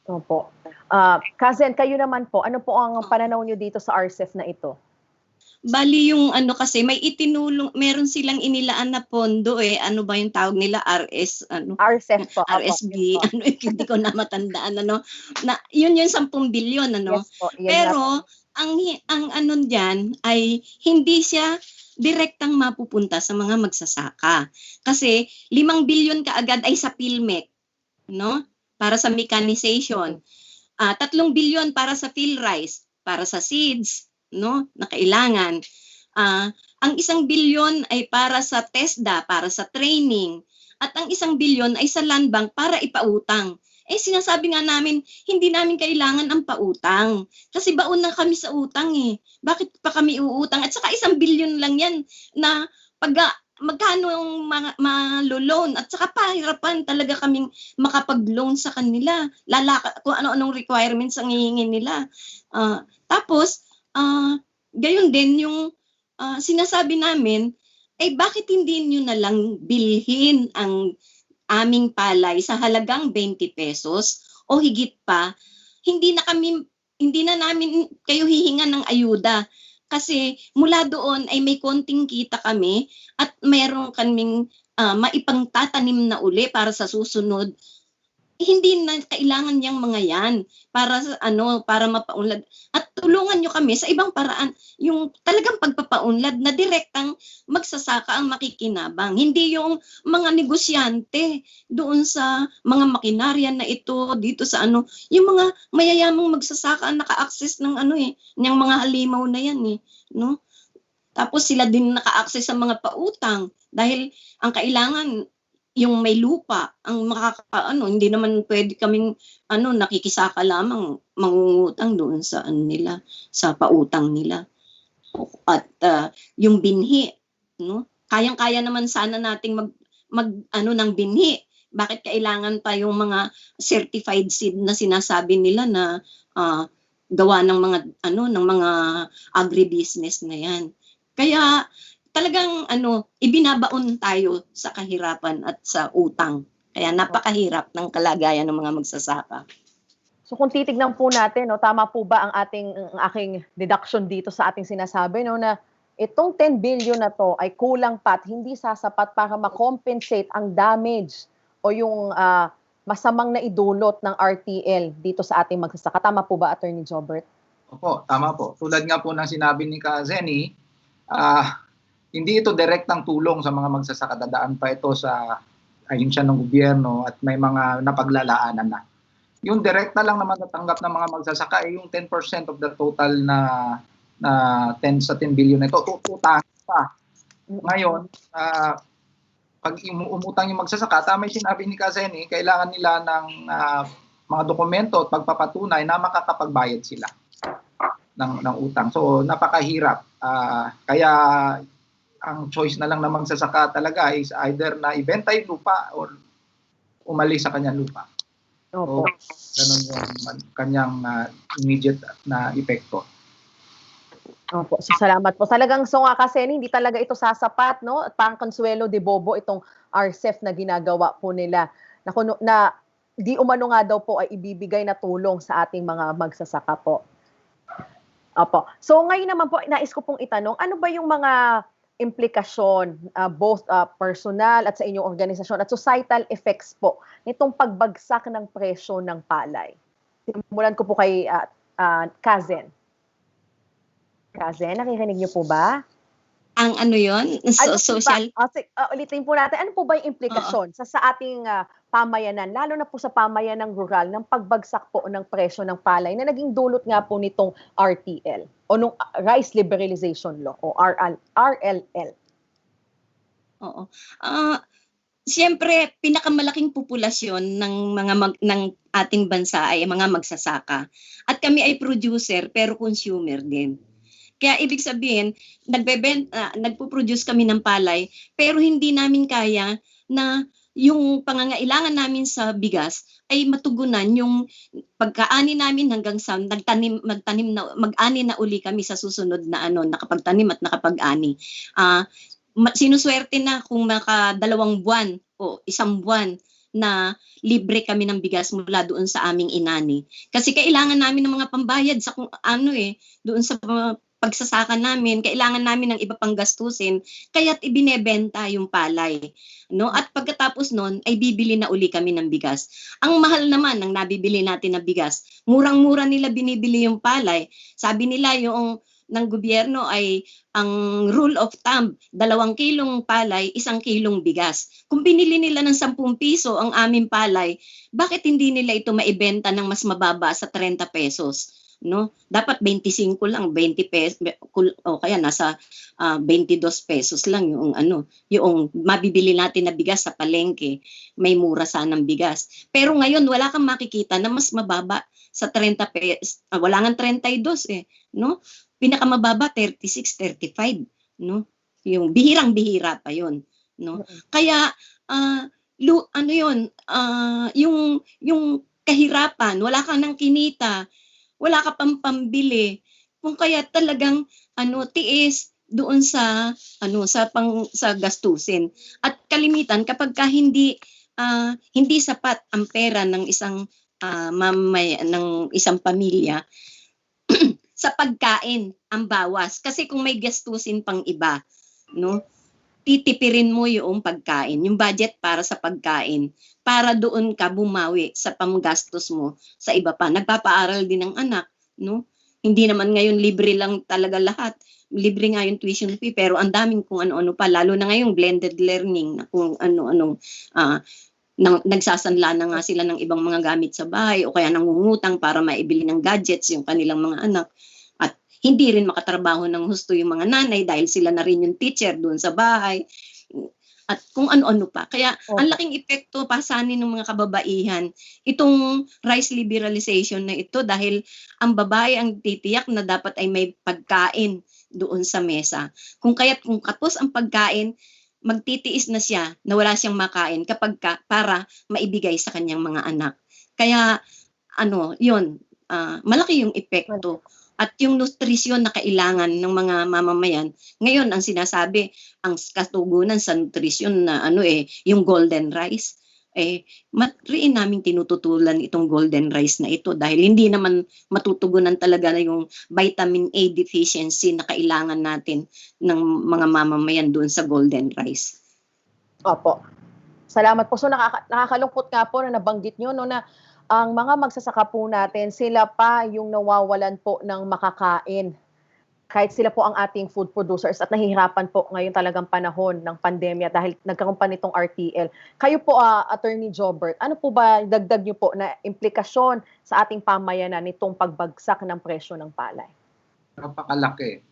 Opo. Kazen, kayo naman po, ano po ang pananaw niyo dito sa RCEP na ito? Bali yung kasi may itinulong, meron silang inilaan na pondo ano ba yung tawag nila, RCEP po. RSB, hindi ko na matandaan na yun yung 10 bilyon Yes po, pero ang diyan ay hindi siya direktang mapupunta sa mga magsasaka. Kasi 5 bilyon kaagad ay sa PhilMec, no? Para sa mechanization. 3 bilyon para sa PhilRice, para sa seeds, no, na kailangan. Ang 1 bilyon ay para sa TESDA, para sa training, at ang 1 bilyon ay sa land bank para ipautang. Sinasabi nga namin, hindi namin kailangan ang pautang. Kasi baon na kami sa utang Bakit pa kami uutang? At saka 1 bilyon lang yan na magkano yung malo-loan at saka pahirapan talaga kaming makapag-loan sa kanila. Kung ano-anong requirements ang hihingin nila. Tapos, gayon din yung sinasabi namin, bakit hindi nyo na lang bilhin ang aming palay sa halagang 20 pesos o higit pa, hindi na namin kayo hihingan ng ayuda. Kasi mula doon ay may konting kita kami at mayroon kaming maipangtatanim na uli para sa susunod. Hindi na kailangan niyang mga yan para sa para mapaunlad, at tulungan niyo kami sa ibang paraan, yung talagang pagpapaunlad na direktang magsasaka ang makikinabang, hindi yung mga negosyante doon sa mga makinarya na ito dito sa yung mga mayayamang magsasaka ang naka-access ng ng mga halimaw na yan no. Tapos sila din naka-access sa mga pautang dahil ang kailangan yung may lupa ang hindi naman pwede kaming nakikisaka lamang mangungutang doon sa nila, sa pautang nila. At yung binhi, no? Kayang-kaya naman sana nating mag ng binhi. Bakit kailangan pa yung mga certified seed na sinasabi nila na gawa ng mga ng mga agribusiness na yan. Kaya talagang ibinabaon tayo sa kahirapan at sa utang. Kaya napakahirap ng kalagayan ng mga magsasaka. So kung titignan po natin, tama po ba ang aking deduction dito sa ating sinasabi na itong 10 billion na to ay kulang pa at hindi sasapat para ma-compensate ang damage o yung masamang naidulot ng RTL dito sa ating magsasaka. Tama po ba, Attorney Jobert? Opo, tama po. Tulad nga po ng sinabi ni Ka Zenny, hindi ito direktang tulong sa mga magsasaka. Dadaan pa ito sa ahinsya ng gobyerno at may mga napaglalaanan na. Yung direkta lang naman natanggap ng mga magsasaka ay yung 10% of the total na 10 billion na ito. Utang pa. Ngayon, pag umutang yung magsasaka, tama yung sinabi ni Kazeni, kailangan nila ng mga dokumento at pagpapatunay na makakapagbayad sila ng utang. So, napakahirap. Kaya ang choice na lang ng magsasaka talaga is either na ibenta yung lupa or umalis sa kanyang lupa. Opo. So, ganun yung kanyang immediate na epekto. Opo. So, salamat po. Talagang kasi hindi talaga ito sasapat, no? At parang Consuelo de Bobo itong RCEP na ginagawa po nila na di umano nga daw po ay ibibigay na tulong sa ating mga magsasaka po. Opo. So ngayon naman po, nais ko pong itanong, ano ba yung mga implikasyon, both personal at sa inyong organisasyon at societal effects po nitong pagbagsak ng presyo ng palay? Simulan ko po kay Kazen. Kazen, nakikinig niyo po ba? Ang yon? Social? Ulitin po natin, ano po ba yung implikasyon sa ating pamayanan, lalo na po sa pamayanang rural, ng pagbagsak po ng presyo ng palay na naging dulot nga po nitong RTL o nung Rice Liberalization Law o RLL? Oo. Siyempre, pinakamalaking populasyon ng ating bansa ay mga magsasaka. At kami ay producer pero consumer din. Kaya ibig sabihin, nagpo-produce kami ng palay pero hindi namin kaya na yung pangangailangan namin sa bigas ay matugunan yung pagkaani namin hanggang sa mag-ani na uli kami sa susunod na nakapagtanim at nakapag-ani. Sinuswerte na kung maka 2 buwan o 1 buwan na libre kami ng bigas mula doon sa aming inani. Kasi kailangan namin ng mga pambayad sa doon sa pagsasaka namin, kailangan namin ng iba pang gastusin, kaya't ibinebenta yung palay. No? At pagkatapos nun, ay bibili na uli kami ng bigas. Ang mahal naman ng nabibili natin na bigas. Murang-mura nila binibili yung palay. Sabi nila yung ng gobyerno ay ang rule of thumb, 2 kilong palay, 1 kilong bigas. Kung binili nila ng 10 piso ang aming palay, bakit hindi nila ito maibenta ng mas mababa sa 30 pesos? No, dapat 25 lang, 20 pesos o kaya nasa 22 pesos lang yung mabibili natin na bigas sa palengke. May mura sanang bigas. Pero ngayon wala kang makikita na mas mababa sa 30 pesos. Wala nga 32 no? Pinakamababa 36, 35, no? Yung bihirang-bihira pa 'yon, no? Kaya yung kahirapan, wala kang nang kinita, wala ka pang pambili. Kung kaya talagang tiis doon sa sa gastusin. At kalimitan kapag hindi sapat ang pera ng isang ng isang pamilya, sa pagkain ang bawas. Kasi kung may gastusin pang iba, no, titipirin mo yung pagkain, yung budget para sa pagkain, para doon ka bumawi sa panggastos mo sa iba pa. Nagpapaaral din ng anak, no? Hindi naman ngayon libre lang talaga lahat. Libre nga yung tuition fee, pero ang daming kung ano-ano pa, lalo na ngayong blended learning, na kung ano-anong nagsasanla na nga sila ng ibang mga gamit sa bahay o kaya nangungutang para maibili ng gadgets yung kanilang mga anak. At hindi rin makatrabaho ng husto yung mga nanay dahil sila na rin yung teacher doon sa bahay. At kung ano-ano pa. Kaya ang laking epekto pasanin ng mga kababaihan itong rice liberalization na ito dahil ang babae ang titiyak na dapat ay may pagkain doon sa mesa. Kung kapos ang pagkain, magtitiis na siya na wala siyang makain para maibigay sa kanyang mga anak. Kaya yun, malaki yung epekto. At yung nutrisyon na kailangan ng mga mamamayan, ngayon ang sinasabi, ang katugunan sa nutrisyon na yung golden rice, rin namin tinututulan itong golden rice na ito dahil hindi naman matutugunan talaga na yung vitamin A deficiency na kailangan natin ng mga mamamayan doon sa golden rice. Opo. Salamat po. So nakakalungkot nga po na nabanggit nyo na ang mga magsasaka po natin, sila pa yung nawawalan po ng makakain. Kahit sila po ang ating food producers at nahihirapan po ngayon talagang panahon ng pandemya dahil nagkaroon pa nitong RTL. Kayo po, Attorney Jobert, ano po ba dagdag nyo po na implikasyon sa ating pamayanan nitong pagbagsak ng presyo ng palay? Napakalaki.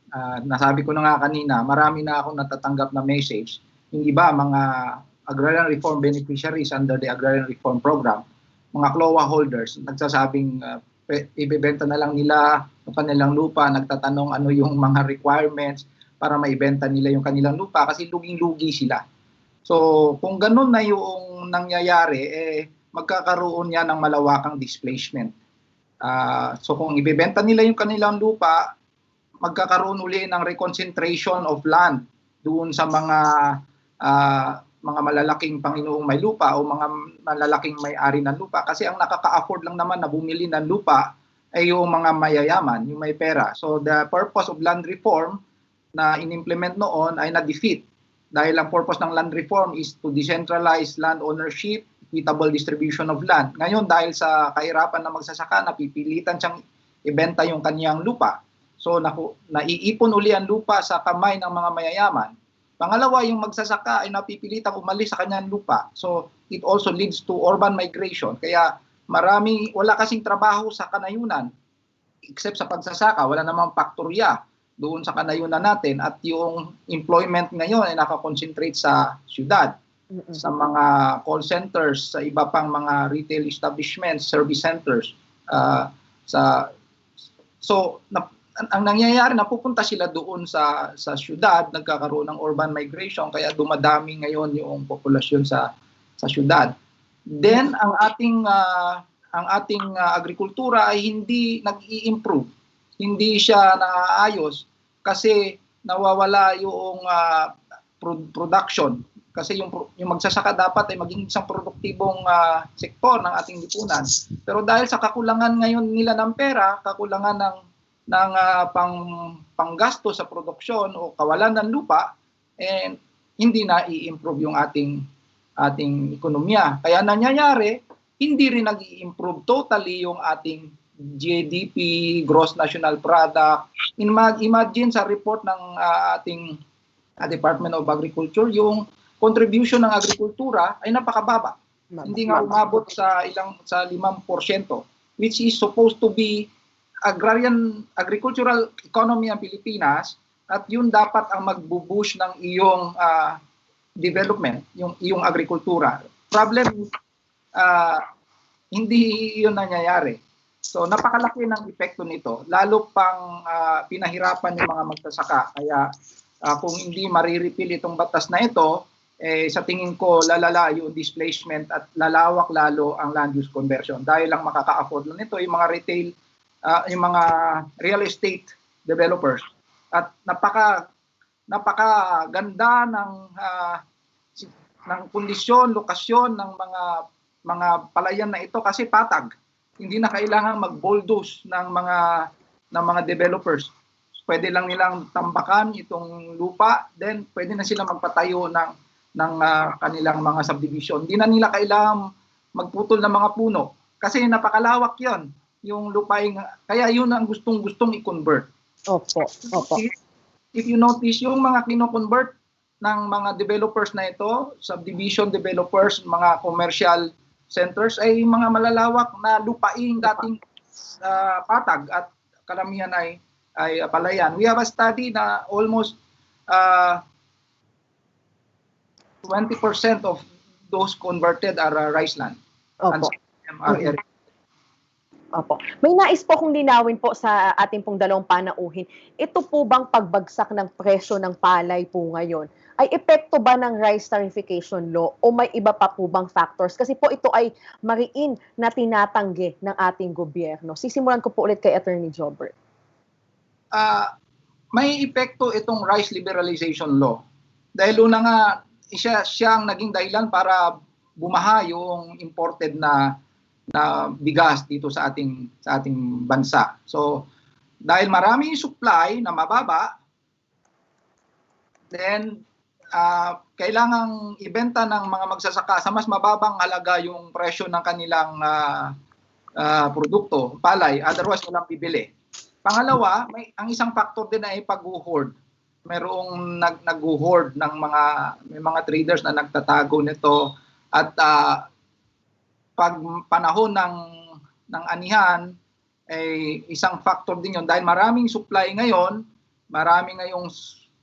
Nasabi ko na nga kanina, marami na akong natatanggap na message. Hindi ba mga agrarian reform beneficiaries under the agrarian reform program, mga CLOA holders, nagsasabing ibebenta na lang nila yung kanilang lupa, nagtatanong ano yung mga requirements para maibenta nila yung kanilang lupa kasi luging-lugi sila. So kung ganun na yung nangyayari, magkakaroon yan ng malawakang displacement. So kung ibebenta nila yung kanilang lupa, magkakaroon uli ng reconcentration of land doon sa mga malalaking Panginoong may lupa o mga malalaking may-ari ng lupa kasi ang nakaka-afford lang naman na bumili ng lupa ay yung mga mayayaman, yung may pera. So the purpose of land reform na in-implement noon ay na-defeat dahil ang purpose ng land reform is to decentralize land ownership, equitable distribution of land. Ngayon dahil sa kahirapan na magsasaka, napipilitan siyang ibenta yung kaniyang lupa. So naiipon uli ang lupa sa kamay ng mga mayayaman. Pangalawa, yung magsasaka ay napipilitang umalis sa kanyang lupa. So, it also leads to urban migration. Kaya wala kasing trabaho sa kanayunan except sa pagsasaka. Wala namang faktorya doon sa kanayunan natin. At yung employment ngayon ay nakakonsentrate sa syudad, sa mga call centers, sa iba pang mga retail establishments, service centers. Ang nangyayari, napupunta sila doon sa syudad, nagkakaroon ng urban migration, kaya dumadami ngayon yung populasyon sa syudad. Then, ang ating agrikultura ay hindi nag-i-improve. Hindi siya naayos kasi nawawala yung production. Kasi yung magsasaka dapat ay maging isang produktibong sektor ng ating lipunan. Pero dahil sa kakulangan ngayon nila ng pera, kakulangan ng panggasto sa produksyon o kawalan ng lupa, hindi na i-improve yung ating ekonomiya. Kaya nangyayari, hindi rin nag-i-improve totally yung ating GDP, Gross National Product. Imagine sa report ng ating Department of Agriculture, yung contribution ng agrikultura ay napakababa. Hindi nga umabot sa 5%, which is supposed to be agricultural economy ng Pilipinas, at yun dapat ang magbubush ng iyong development, yung iyong agrikultura. Problem, hindi yun nangyayari. So napakalaki ng epekto nito, lalo pang pinahirapan yung mga magsasaka. Kaya kung hindi mariripil itong batas na ito, sa tingin ko lalala yung displacement at lalawak lalo ang land use conversion. Dahil lang makaka-afford lang nito yung mga retail, yung mga real estate developers. At napakaganda ng kondisyon, lokasyon ng mga palayan na ito kasi patag. Hindi na kailangan mag-bulldoze ng mga ng mga developers. Pwede lang nilang tambakan itong lupa, then pwede na sila magpatayo ng kanilang mga subdivision. Hindi na nila kailangan magputol ng mga puno kasi napakalawak 'yon. Yung lupain, kaya yun ang gustong i-convert. Opo. If you notice, yung mga kino-convert ng mga developers na ito, subdivision developers, mga commercial centers, ay mga malalawak na lupain dating patag at karamihan ay palayan. We have a study na almost 20% of those converted are rice land. Opo. And are Opo. May nais po akong linawin po sa ating pong dalawang panauhin. Ito po bang pagbagsak ng presyo ng palay po ngayon ay epekto ba ng rice tarification law o may iba pa po bang factors? Kasi po ito ay mariin na tinatanggi ng ating gobyerno. Sisimulan ko po ulit kay Attorney Jobert. May epekto itong rice liberalization law. Dahil una nga, siyang naging dahilan para bumaha yung imported na bigas dito sa ating bansa. So dahil marami supply na mababa, then kailangang ibenta ng mga magsasaka sa mas mababang halaga yung presyo ng kanilang produkto, palay, otherwise walang bibili. Pangalawa, ang isang factor din ay pag-hoard. Merong nag-hoard ng may mga traders na nagtatago nito at pag panahon ng anihan ay isang factor din 'yon dahil maraming supply ngayon, marami ngayong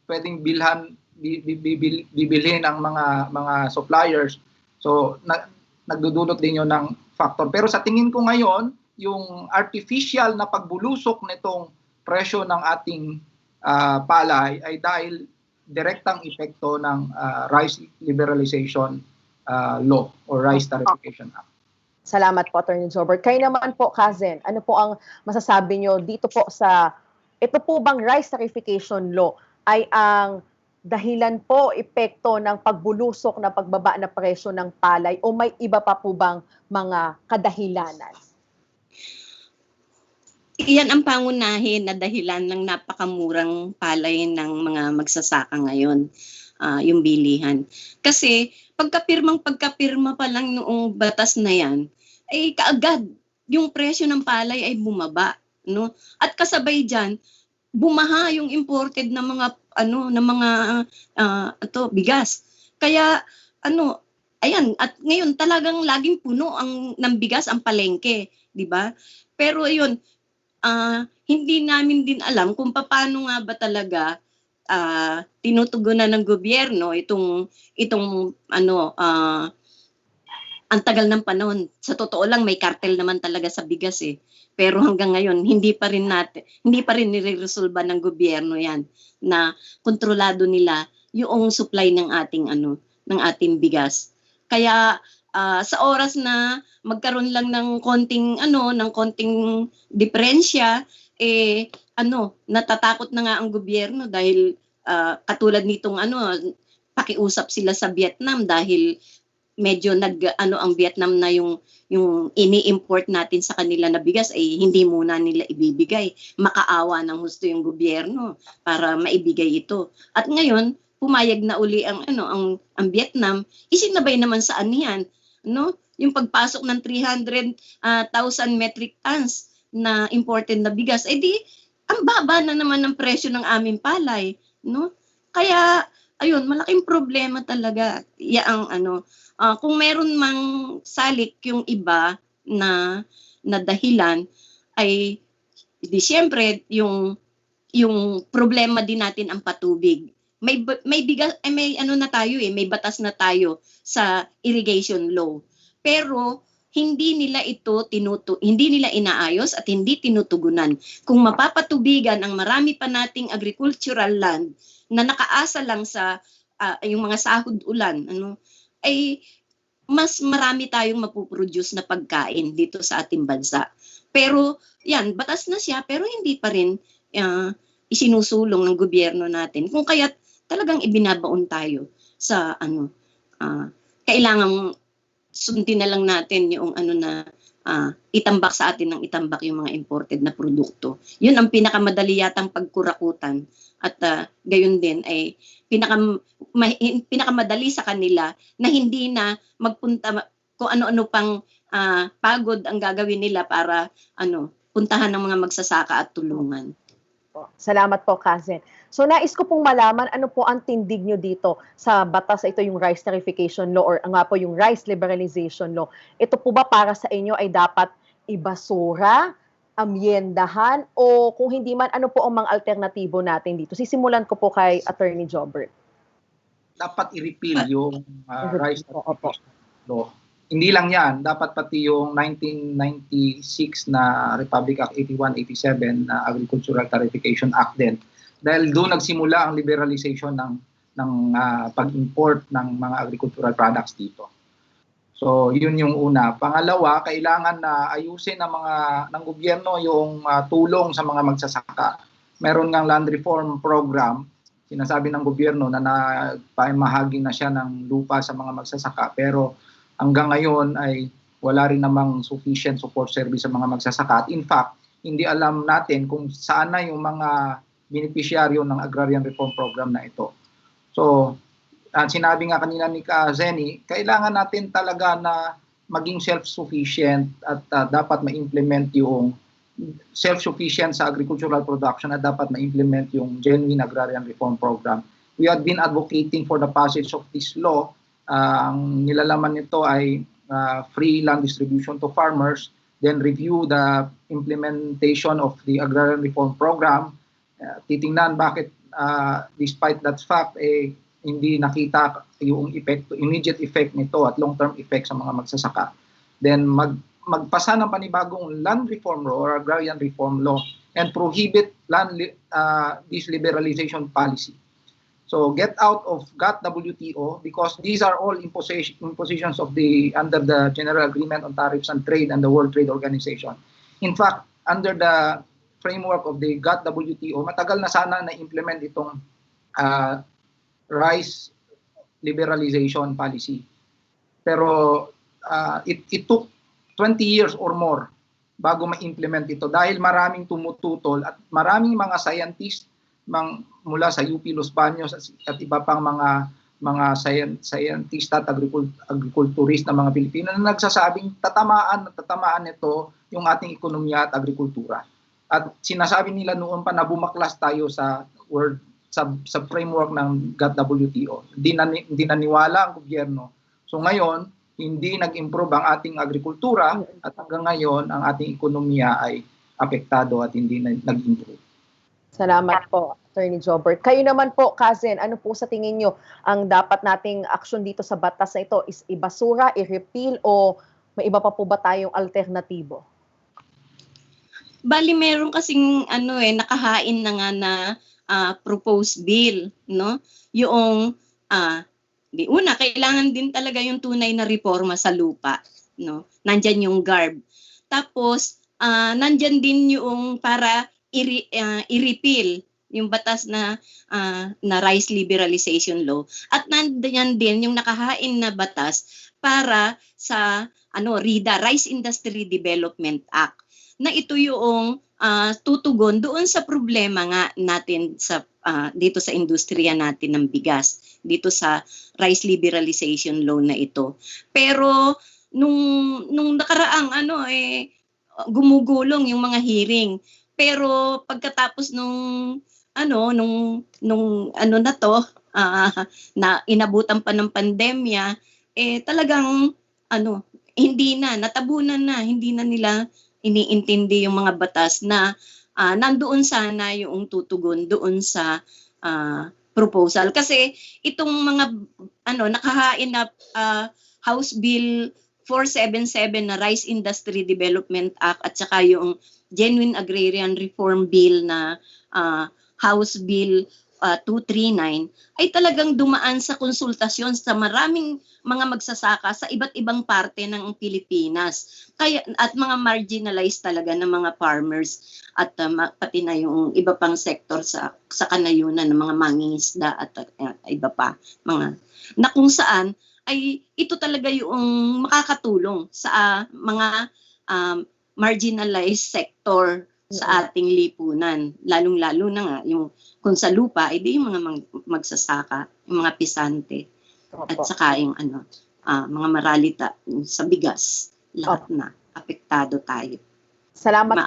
pwedeng bibilhin ng mga suppliers. So nagdudulot din 'yon ng factor. Pero sa tingin ko ngayon, yung artificial na pagbulusok nitong presyo ng ating palay ay dahil direktang epekto ng rice liberalization law or rice tarification act. Salamat po, Attorney Jobert. Kayo naman po, Kazen, ano po ang masasabi nyo dito po ito po bang rice tarification law ay ang dahilan po, epekto ng pagbulusok na pagbaba na presyo ng palay o may iba pa po bang mga kadahilanan? Iyan ang pangunahin na dahilan ng napakamurang palay ng mga magsasaka ngayon, yung bilihan. Kasi pagkapirma pa lang noong batas na yan, ay kaagad yung presyo ng palay ay bumaba, no? At kasabay diyan, bumaha yung imported na mga bigas. Kaya ayan, at ngayon talagang laging puno ng bigas ang palengke, di ba? Pero ayun, hindi namin din alam kung paano nga ba talaga tinutugunan ng gobyerno itong ang tagal ng panahon. Sa totoo lang may kartel naman talaga sa bigas eh. Pero hanggang ngayon hindi pa rin nireresolba ng gobyerno 'yan na kontrolado nila yung supply ng ating bigas. Kaya sa oras na magkaroon lang ng konting diferensya, natatakot na nga ang gobyerno dahil katulad nitong pakiusap sila sa Vietnam dahil medyo ang Vietnam na yung ini-import natin sa kanila na bigas ay hindi muna nila ibibigay. Makaawa ng husto yung gobyerno para maibigay ito. At ngayon, pumayag na uli ang Vietnam, isinabay naman sa anihan, no? Yung pagpasok ng 300,000 metric tons na imported na bigas, di ang baba na naman ng presyo ng aming palay, no? Kaya ayun, malaking problema talaga. Kung meron mang salik yung iba na dahilan ay di siyempre yung problema din natin ang patubig. May bigas may may batas na tayo sa irrigation law. Pero hindi nila inaayos at hindi tinutugunan. Kung mapapatubigan ang marami pa nating agricultural land na nakaasa lang sa yung mga sahod ulan, ay mas marami tayong mapuproduce na pagkain dito sa ating bansa. Pero yan, batas na siya pero hindi pa rin isinusulong ng gobyerno natin. Kung kaya't talagang ibinabaon tayo sa kailangang sundin na lang natin yung itambak sa atin ng itambak yung mga imported na produkto. Yun ang pinakamadali yatang pagkurakutan at gayon din ay pinakamadali sa kanila na hindi na magpunta kung ano-ano pang pagod ang gagawin nila para puntahan ng mga magsasaka at tulungan. Salamat po, Cousin. So nais ko pong malaman ano po ang tindig nyo dito sa batas, ito yung rice tarification law or nga po yung rice liberalization law. Ito po ba para sa inyo ay dapat ibasura, amyendahan, o kung hindi man, ano po ang mga alternatibo natin dito? Sisimulan ko po kay Attorney Jobert. Dapat i-repeal yung rice tarification law. Hindi lang yan, dapat pati yung 1996 na Republic Act 8187 na Agricultural Tarification Act din. Dahil doon nagsimula ang liberalization ng pag-import ng mga agricultural products dito. So, yun yung una. Pangalawa, kailangan na ayusin ng gobyerno yung tulong sa mga magsasaka. Meron ngang land reform program, sinasabi ng gobyerno na nagpamahagi na siya ng lupa sa mga magsasaka, pero hanggang ngayon ay wala rin namang sufficient support service sa mga magsasaka. At in fact, hindi alam natin kung saan na yung mga beneficiaryo ng Agrarian Reform Program na ito. So, sinabi nga kanina ni Zeni, kailangan natin talaga na maging self-sufficient at dapat ma-implement yung self-sufficient sa agricultural production at dapat ma-implement yung genuine Agrarian Reform Program. We have been advocating for the passage of this law. Ang nilalaman nito ay free land distribution to farmers, then review the implementation of the Agrarian Reform Program, titingnan bakit despite that fact hindi nakita yung immediate effect nito at long-term effect sa mga magsasaka. Then magpasa ng panibagong land reform law or agrarian reform law and prohibit land this liberalization policy. So get out of GATT-WTO because these are all impositions of under the General Agreement on Tariffs and Trade and the World Trade Organization. In fact, under the framework of the GATT-WTO, matagal na sana na-implement itong rice liberalization policy. Pero it took 20 years or more bago ma-implement ito dahil maraming tumututol at maraming mga scientists mula sa UP Los Baños at iba pang mga scientist at agrikulturist na mga Pilipino na nagsasabing tatamaan nito yung ating ekonomiya at agrikultura. At sinasabi nila noon pa na bumaklas tayo sa framework ng GATT-WTO. Hindi naniwala ang gobyerno. So ngayon, hindi nag-improve ang ating agrikultura at hanggang ngayon ang ating ekonomiya ay apektado at hindi nag-improve. Salamat po, Attorney Jobert. Kayo naman po, Cousin, ano po sa tingin nyo ang dapat nating aksyon dito sa batas na ito? Is ibasura, i-repeal, o may iba pa po ba tayong alternatibo? Bali, meron kasing nakahain na nga na proposed bill, no? Yung di una, kailangan din talaga yung tunay na reforma sa lupa, no? Nandyan yung GARB. Tapos nandyan din yung para i-repeal yung batas na rice liberalization law, at nandiyan din yung nakahain na batas para sa RIDA, Rice Industry Development Act, na ito yung tutugon doon sa problema nga natin sa dito sa industriya natin ng bigas, dito sa rice liberalization law na ito. Pero nung nakaraang gumugulong yung mga hearing. Pero pagkatapos nung na inabutan pa ng pandemya, talagang hindi na, natabunan na, hindi na nila iniintindi yung mga batas na nandoon sana yung tutugon doon sa proposal. Kasi itong mga nakahain na House Bill 477 na Rice Industry Development Act at saka yung Genuine Agrarian Reform Bill na House Bill 239 ay talagang dumaan sa konsultasyon sa maraming mga magsasaka sa iba't ibang parte ng Pilipinas. At mga marginalized talaga ng mga farmers at pati na yung iba pang sektor sa kanayunan ng mga mangingisda at iba pa mga na kung saan ay ito talaga yung makakatulong sa mga marginalized sector sa ating lipunan. Lalong-lalo na nga, yung kung sa lupa, edi yung mga magsasaka, yung mga pisante, at saka yung mga maralita sa bigas, lahat na apektado tayo. Salamat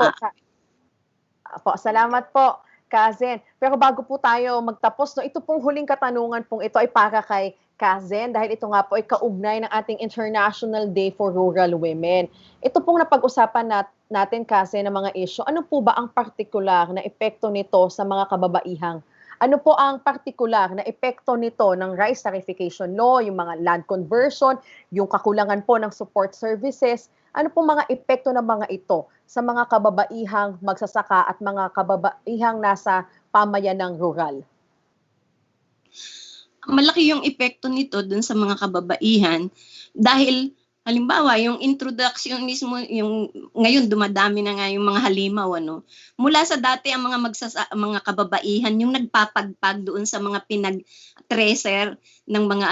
salamat po, Kazen. Pero bago po tayo magtapos, no, ito pong huling katanungan pong ito ay para kay Kazen dahil ito nga po ay kaugnay ng ating International Day for Rural Women. Ito pong napag-usapan natin, Kazen, ng mga issue. Ano po ba ang partikular na epekto nito sa mga kababaihang? Ano po ang partikular na epekto nito ng rice tarification law, yung mga land conversion, yung kakulangan po ng support services? Ano po mga epekto ng mga ito sa mga kababaihang magsasaka at mga kababaihang nasa pamayanang rural? Malaki yung epekto nito dun sa mga kababaihan dahil halimbawa yung introduction mismo, yung ngayon dumadami na nga yung mga halimaw, mula sa dati ang mga kababaihan yung nagpapagpag doon sa mga pinag-treasure ng mga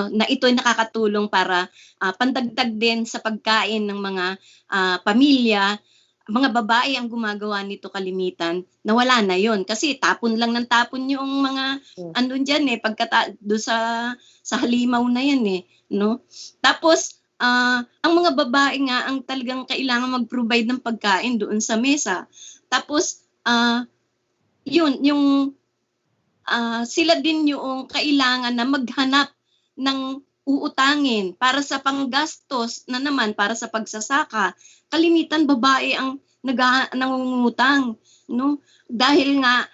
na ito ay nakakatulong para pandagdag din sa pagkain ng mga pamilya. Mga babae ang gumagawa nito kalimitan, nawala na yon kasi tapon lang ng tapon yung mga andun diyan doon sa halimaw na yan no. Tapos ang mga babae nga ang talagang kailangan mag-provide ng pagkain doon sa mesa. Tapos sila din yung kailangan na maghanap ng uutangin para sa panggastos na naman para sa pagsasaka. Kalimitan babae ang nangungutang, no? Dahil nga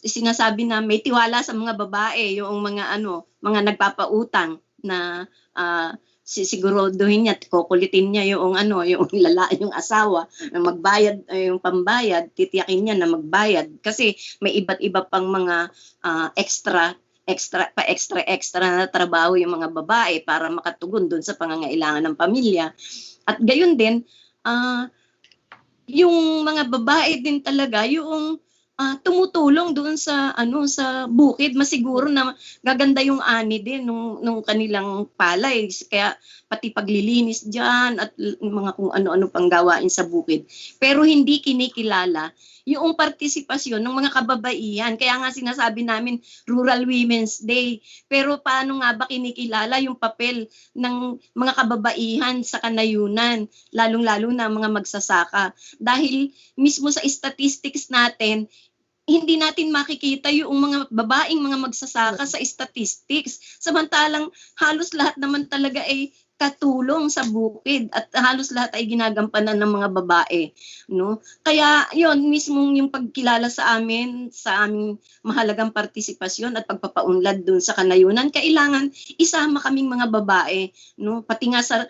sinasabi na may tiwala sa mga babae yung mga nagpapautang na siguraduhin niya, kukulitin niya yung yung asawa na magbayad, yung pambayad, titiyakin niya na magbayad kasi may iba't iba pang mga extra na trabaho yung mga babae para makatugon doon sa pangangailangan ng pamilya. At gayon din, yung mga babae din talaga yung tumutulong doon sa sa bukid, masiguro na gaganda yung ani din nung kanilang palay, kaya pati paglilinis diyan at mga kung ano-ano pang gawain sa bukid. Pero hindi kinikilala yung partisipasyon ng mga kababaihan. Kaya nga sinasabi namin Rural Women's Day. Pero paano nga ba kinikilala yung papel ng mga kababaihan sa kanayunan, lalong-lalo na mga magsasaka? Dahil mismo sa statistics natin, hindi natin makikita yung mga babaeng mga magsasaka sa statistics. Samantalang halos lahat naman talaga ay katulong sa bukid at halos lahat ay ginagampanan ng mga babae, no? Kaya yon mismo yung pagkilala sa aming mahalagang partisipasyon at pagpapaunlad dun sa kanayunan, kailangan isama kaming mga babae, no? Pati nga sa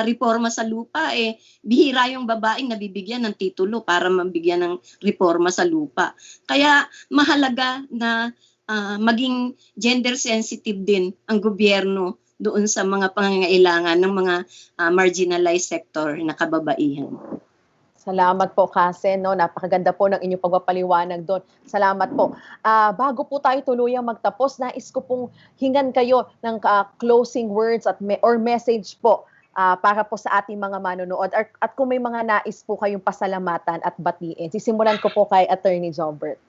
reforma sa lupa bihira yung babaeng nabibigyan ng titulo para mabigyan ng reforma sa lupa. Kaya mahalaga na maging gender sensitive din ang gobyerno doon sa mga pangangailangan ng mga marginalized sector na kababaihan. Salamat po, Kasen. No? Napakaganda po ng inyong pagpapaliwanag doon. Salamat po. Bago po tayo tuluyang magtapos, nais ko pong hingan kayo ng closing words or message po para po sa ating mga manonood. At kung may mga nais po kayong pasalamatan at batiin, sisimulan ko po kay Attorney Jobert.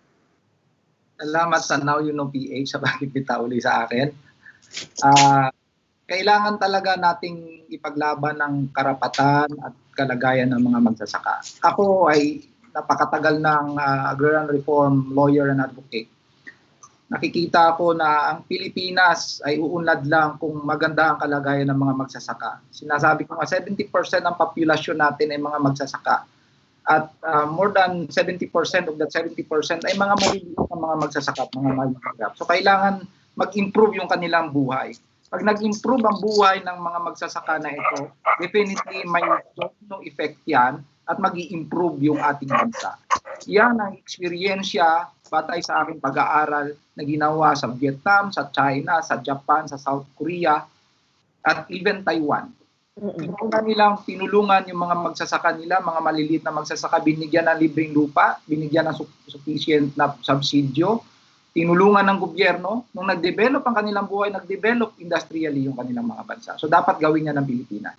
Salamat sa Now You Know PH sa pagkikita uli sa akin. Kailangan talaga nating ipaglaban ng karapatan at kalagayan ng mga magsasaka. Ako ay napakatagal ng agrarian reform lawyer and advocate. Nakikita ko na ang Pilipinas ay uunlad lang kung maganda ang kalagayan ng mga magsasaka. Sinasabi ko nga 70% ng populasyon natin ay mga magsasaka. At more than 70% of that 70% ay mga maliliit na mga magsasaka, mga mahihirap. So kailangan mag-improve yung kanilang buhay. Pag nag-improve ang buhay ng mga magsasaka na ito, definitely may domino effect yan at mag-i-improve yung ating bansa. Yan ang eksperyensya batay sa aking pag-aaral na ginawa sa Vietnam, sa China, sa Japan, sa South Korea, at even Taiwan. Nilang tinulungan yung mga magsasaka nila, mga maliliit na magsasaka, binigyan ng libreng lupa, binigyan ng sufficient na subsidyo, tinulungan ng gobyerno, nung nag-develop ang kanilang buhay, nag-develop industrially yung kanilang mga bansa. So dapat gawin niya ng Pilipinas.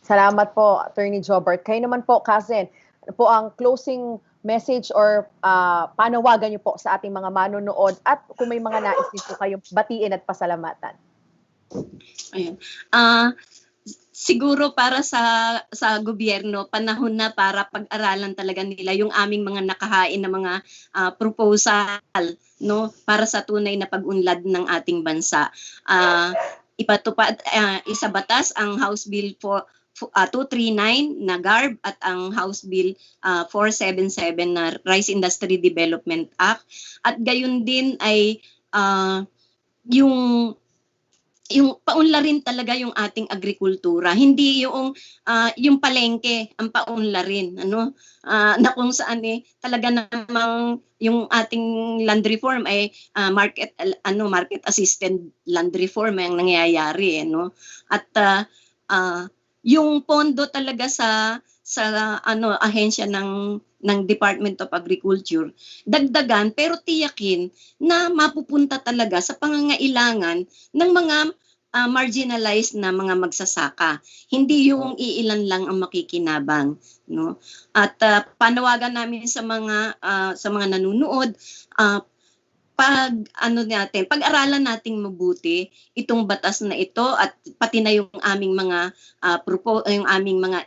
Salamat po, Attorney Jobert. Kayo naman po, Kazen, ano po ang closing message or panawagan niyo po sa ating mga manonood at kung may mga nais din po kayong batiin at pasalamatan. Ayun. Siguro para sa gobyerno, panahon na para pag-aralan talaga nila yung aming mga nakahain na mga proposal, no, para sa tunay na pag-unlad ng ating bansa. Ipatupad isa batas ang House Bill 239 na GARB at ang House Bill 477 na Rice Industry Development Act, at gayon din ay yung paunlarin talaga yung ating agrikultura, hindi yung palengke ang paunlarin, na kung saan talaga namang yung ating land reform ay market assisted land reform ang nangyayari, at yung pondo talaga sa ahensya ng Department of Agriculture, dagdagan pero tiyakin na mapupunta talaga sa pangangailangan ng mga marginalized na mga magsasaka. Hindi yung iilan lang ang makikinabang, no? At panawagan namin sa mga nanunood, pag-aralan nating mabuti itong batas na ito at pati na yung aming mga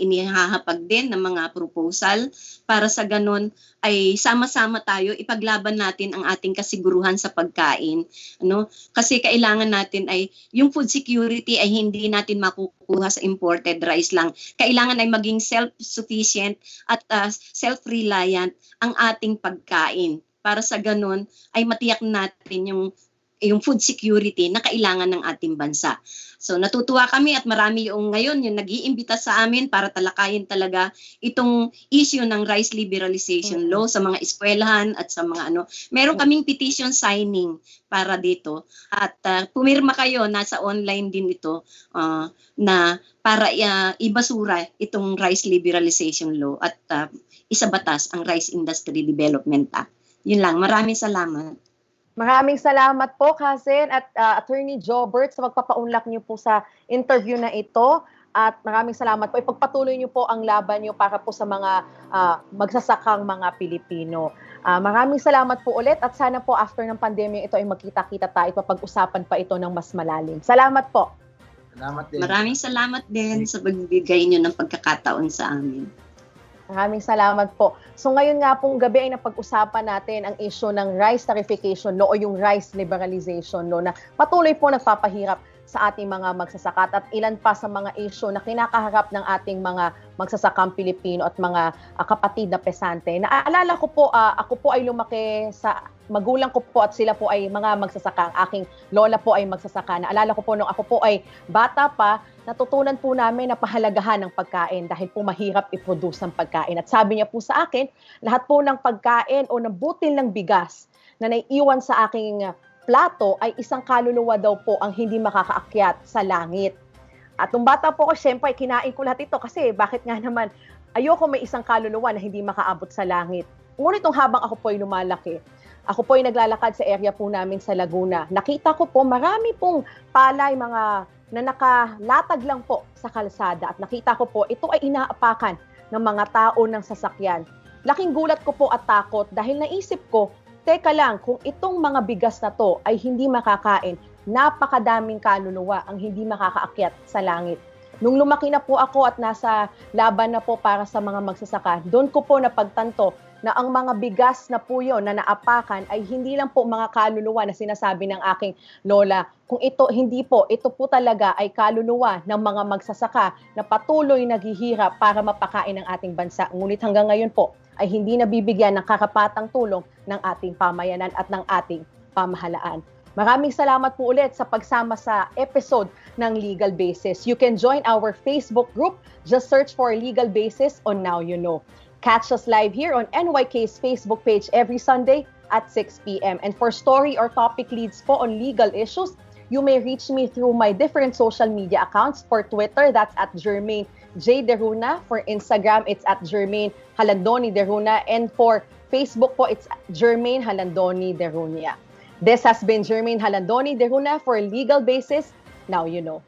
inihahapag din ng mga proposal, para sa ganun ay sama-sama tayo ipaglaban natin ang ating kasiguruhan sa pagkain, kasi kailangan natin ay yung food security ay hindi natin makukuha sa imported rice lang. Kailangan ay maging self-sufficient at self-reliant ang ating pagkain, para sa ganun ay matiyak natin yung food security na kailangan ng ating bansa. So natutuwa kami at marami yung ngayon yung nag-iimbita sa amin para talakayin talaga itong issue ng rice liberalization law sa mga eskwelahan at sa mga Meron kaming petition signing para dito, at pumirma kayo, nasa online din ito, na para ibasura itong rice liberalization law at isabatas ang Rice Industry Development Act. Yun lang. Maraming salamat. Maraming salamat po, Kazen, at Attorney Jobert, sa magpapaunlak niyo po sa interview na ito. At maraming salamat po. Ipagpatuloy niyo po ang laban niyo para po sa mga magsasakang mga Pilipino. Maraming salamat po ulit, at sana po after ng pandemya ito ay magkita-kita tayo at mapag-usapan pa ito ng mas malalim. Salamat po. Salamat din. Maraming salamat din sa pagbibigay niyo ng pagkakataon sa amin. Maraming salamat po. So ngayon nga pong gabi ay napag-usapan natin ang issue ng rice tarification law o yung rice liberalization law na patuloy po nagpapahirap sa ating mga magsasaka at ilan pa sa mga issue na kinakaharap ng ating mga magsasakang Pilipino at mga kapatid na pesante. Naalala ko po, ako po ay lumaki sa magulang ko po at sila po ay mga magsasaka. Ang aking lola po ay magsasaka. Naalala ko po nung ako po ay bata pa, natutunan po namin na pahalagahan ng pagkain dahil po mahirap i-produce ang pagkain. At sabi niya po sa akin, lahat po ng pagkain o ng butil ng bigas na naiiwan sa aking plato ay isang kaluluwa daw po ang hindi makakaakyat sa langit. At nung bata po ako, syempre kinain ko lahat ito kasi bakit nga naman ayoko may isang kaluluwa na hindi makaabot sa langit. Ngunit nung habang ako po ay lumalaki, ako po ay naglalakad sa area po namin sa Laguna. Nakita ko po marami pong palay mga na nakalatag lang po sa kalsada, at nakita ko po ito ay inaapakan ng mga tao ng sasakyan. Laking gulat ko po at takot dahil naisip ko, teka lang, kung itong mga bigas na to ay hindi makakain, napakadaming kaluluwa ang hindi makakaakyat sa langit. Nung lumaki na po ako at nasa laban na po para sa mga magsasaka, doon ko po napagtanto na ang mga bigas na po yun na naapakan ay hindi lang po mga kaluluwa na sinasabi ng aking lola. Kung ito, hindi po, ito po talaga ay kaluluwa ng mga magsasaka na patuloy naghihirap para mapakain ang ating bansa. Ngunit hanggang ngayon po ay hindi nabibigyan ng karapatang tulong ng ating pamayanan at ng ating pamahalaan. Maraming salamat po ulit sa pagsama sa episode ng Legal Basis. You can join our Facebook group. Just search for Legal Basis on Now You Know. Catch us live here on NYK's Facebook page every Sunday at 6 p.m. And for story or topic leads po on legal issues, you may reach me through my different social media accounts. For Twitter, that's at Jermaine J. Deruna. For Instagram, it's at Jermaine Halandoni Deruna. And for Facebook po, it's Jermaine Halandoni Deruna. This has been Jermaine Halandoni Deruna for Legal Basis. Now you know.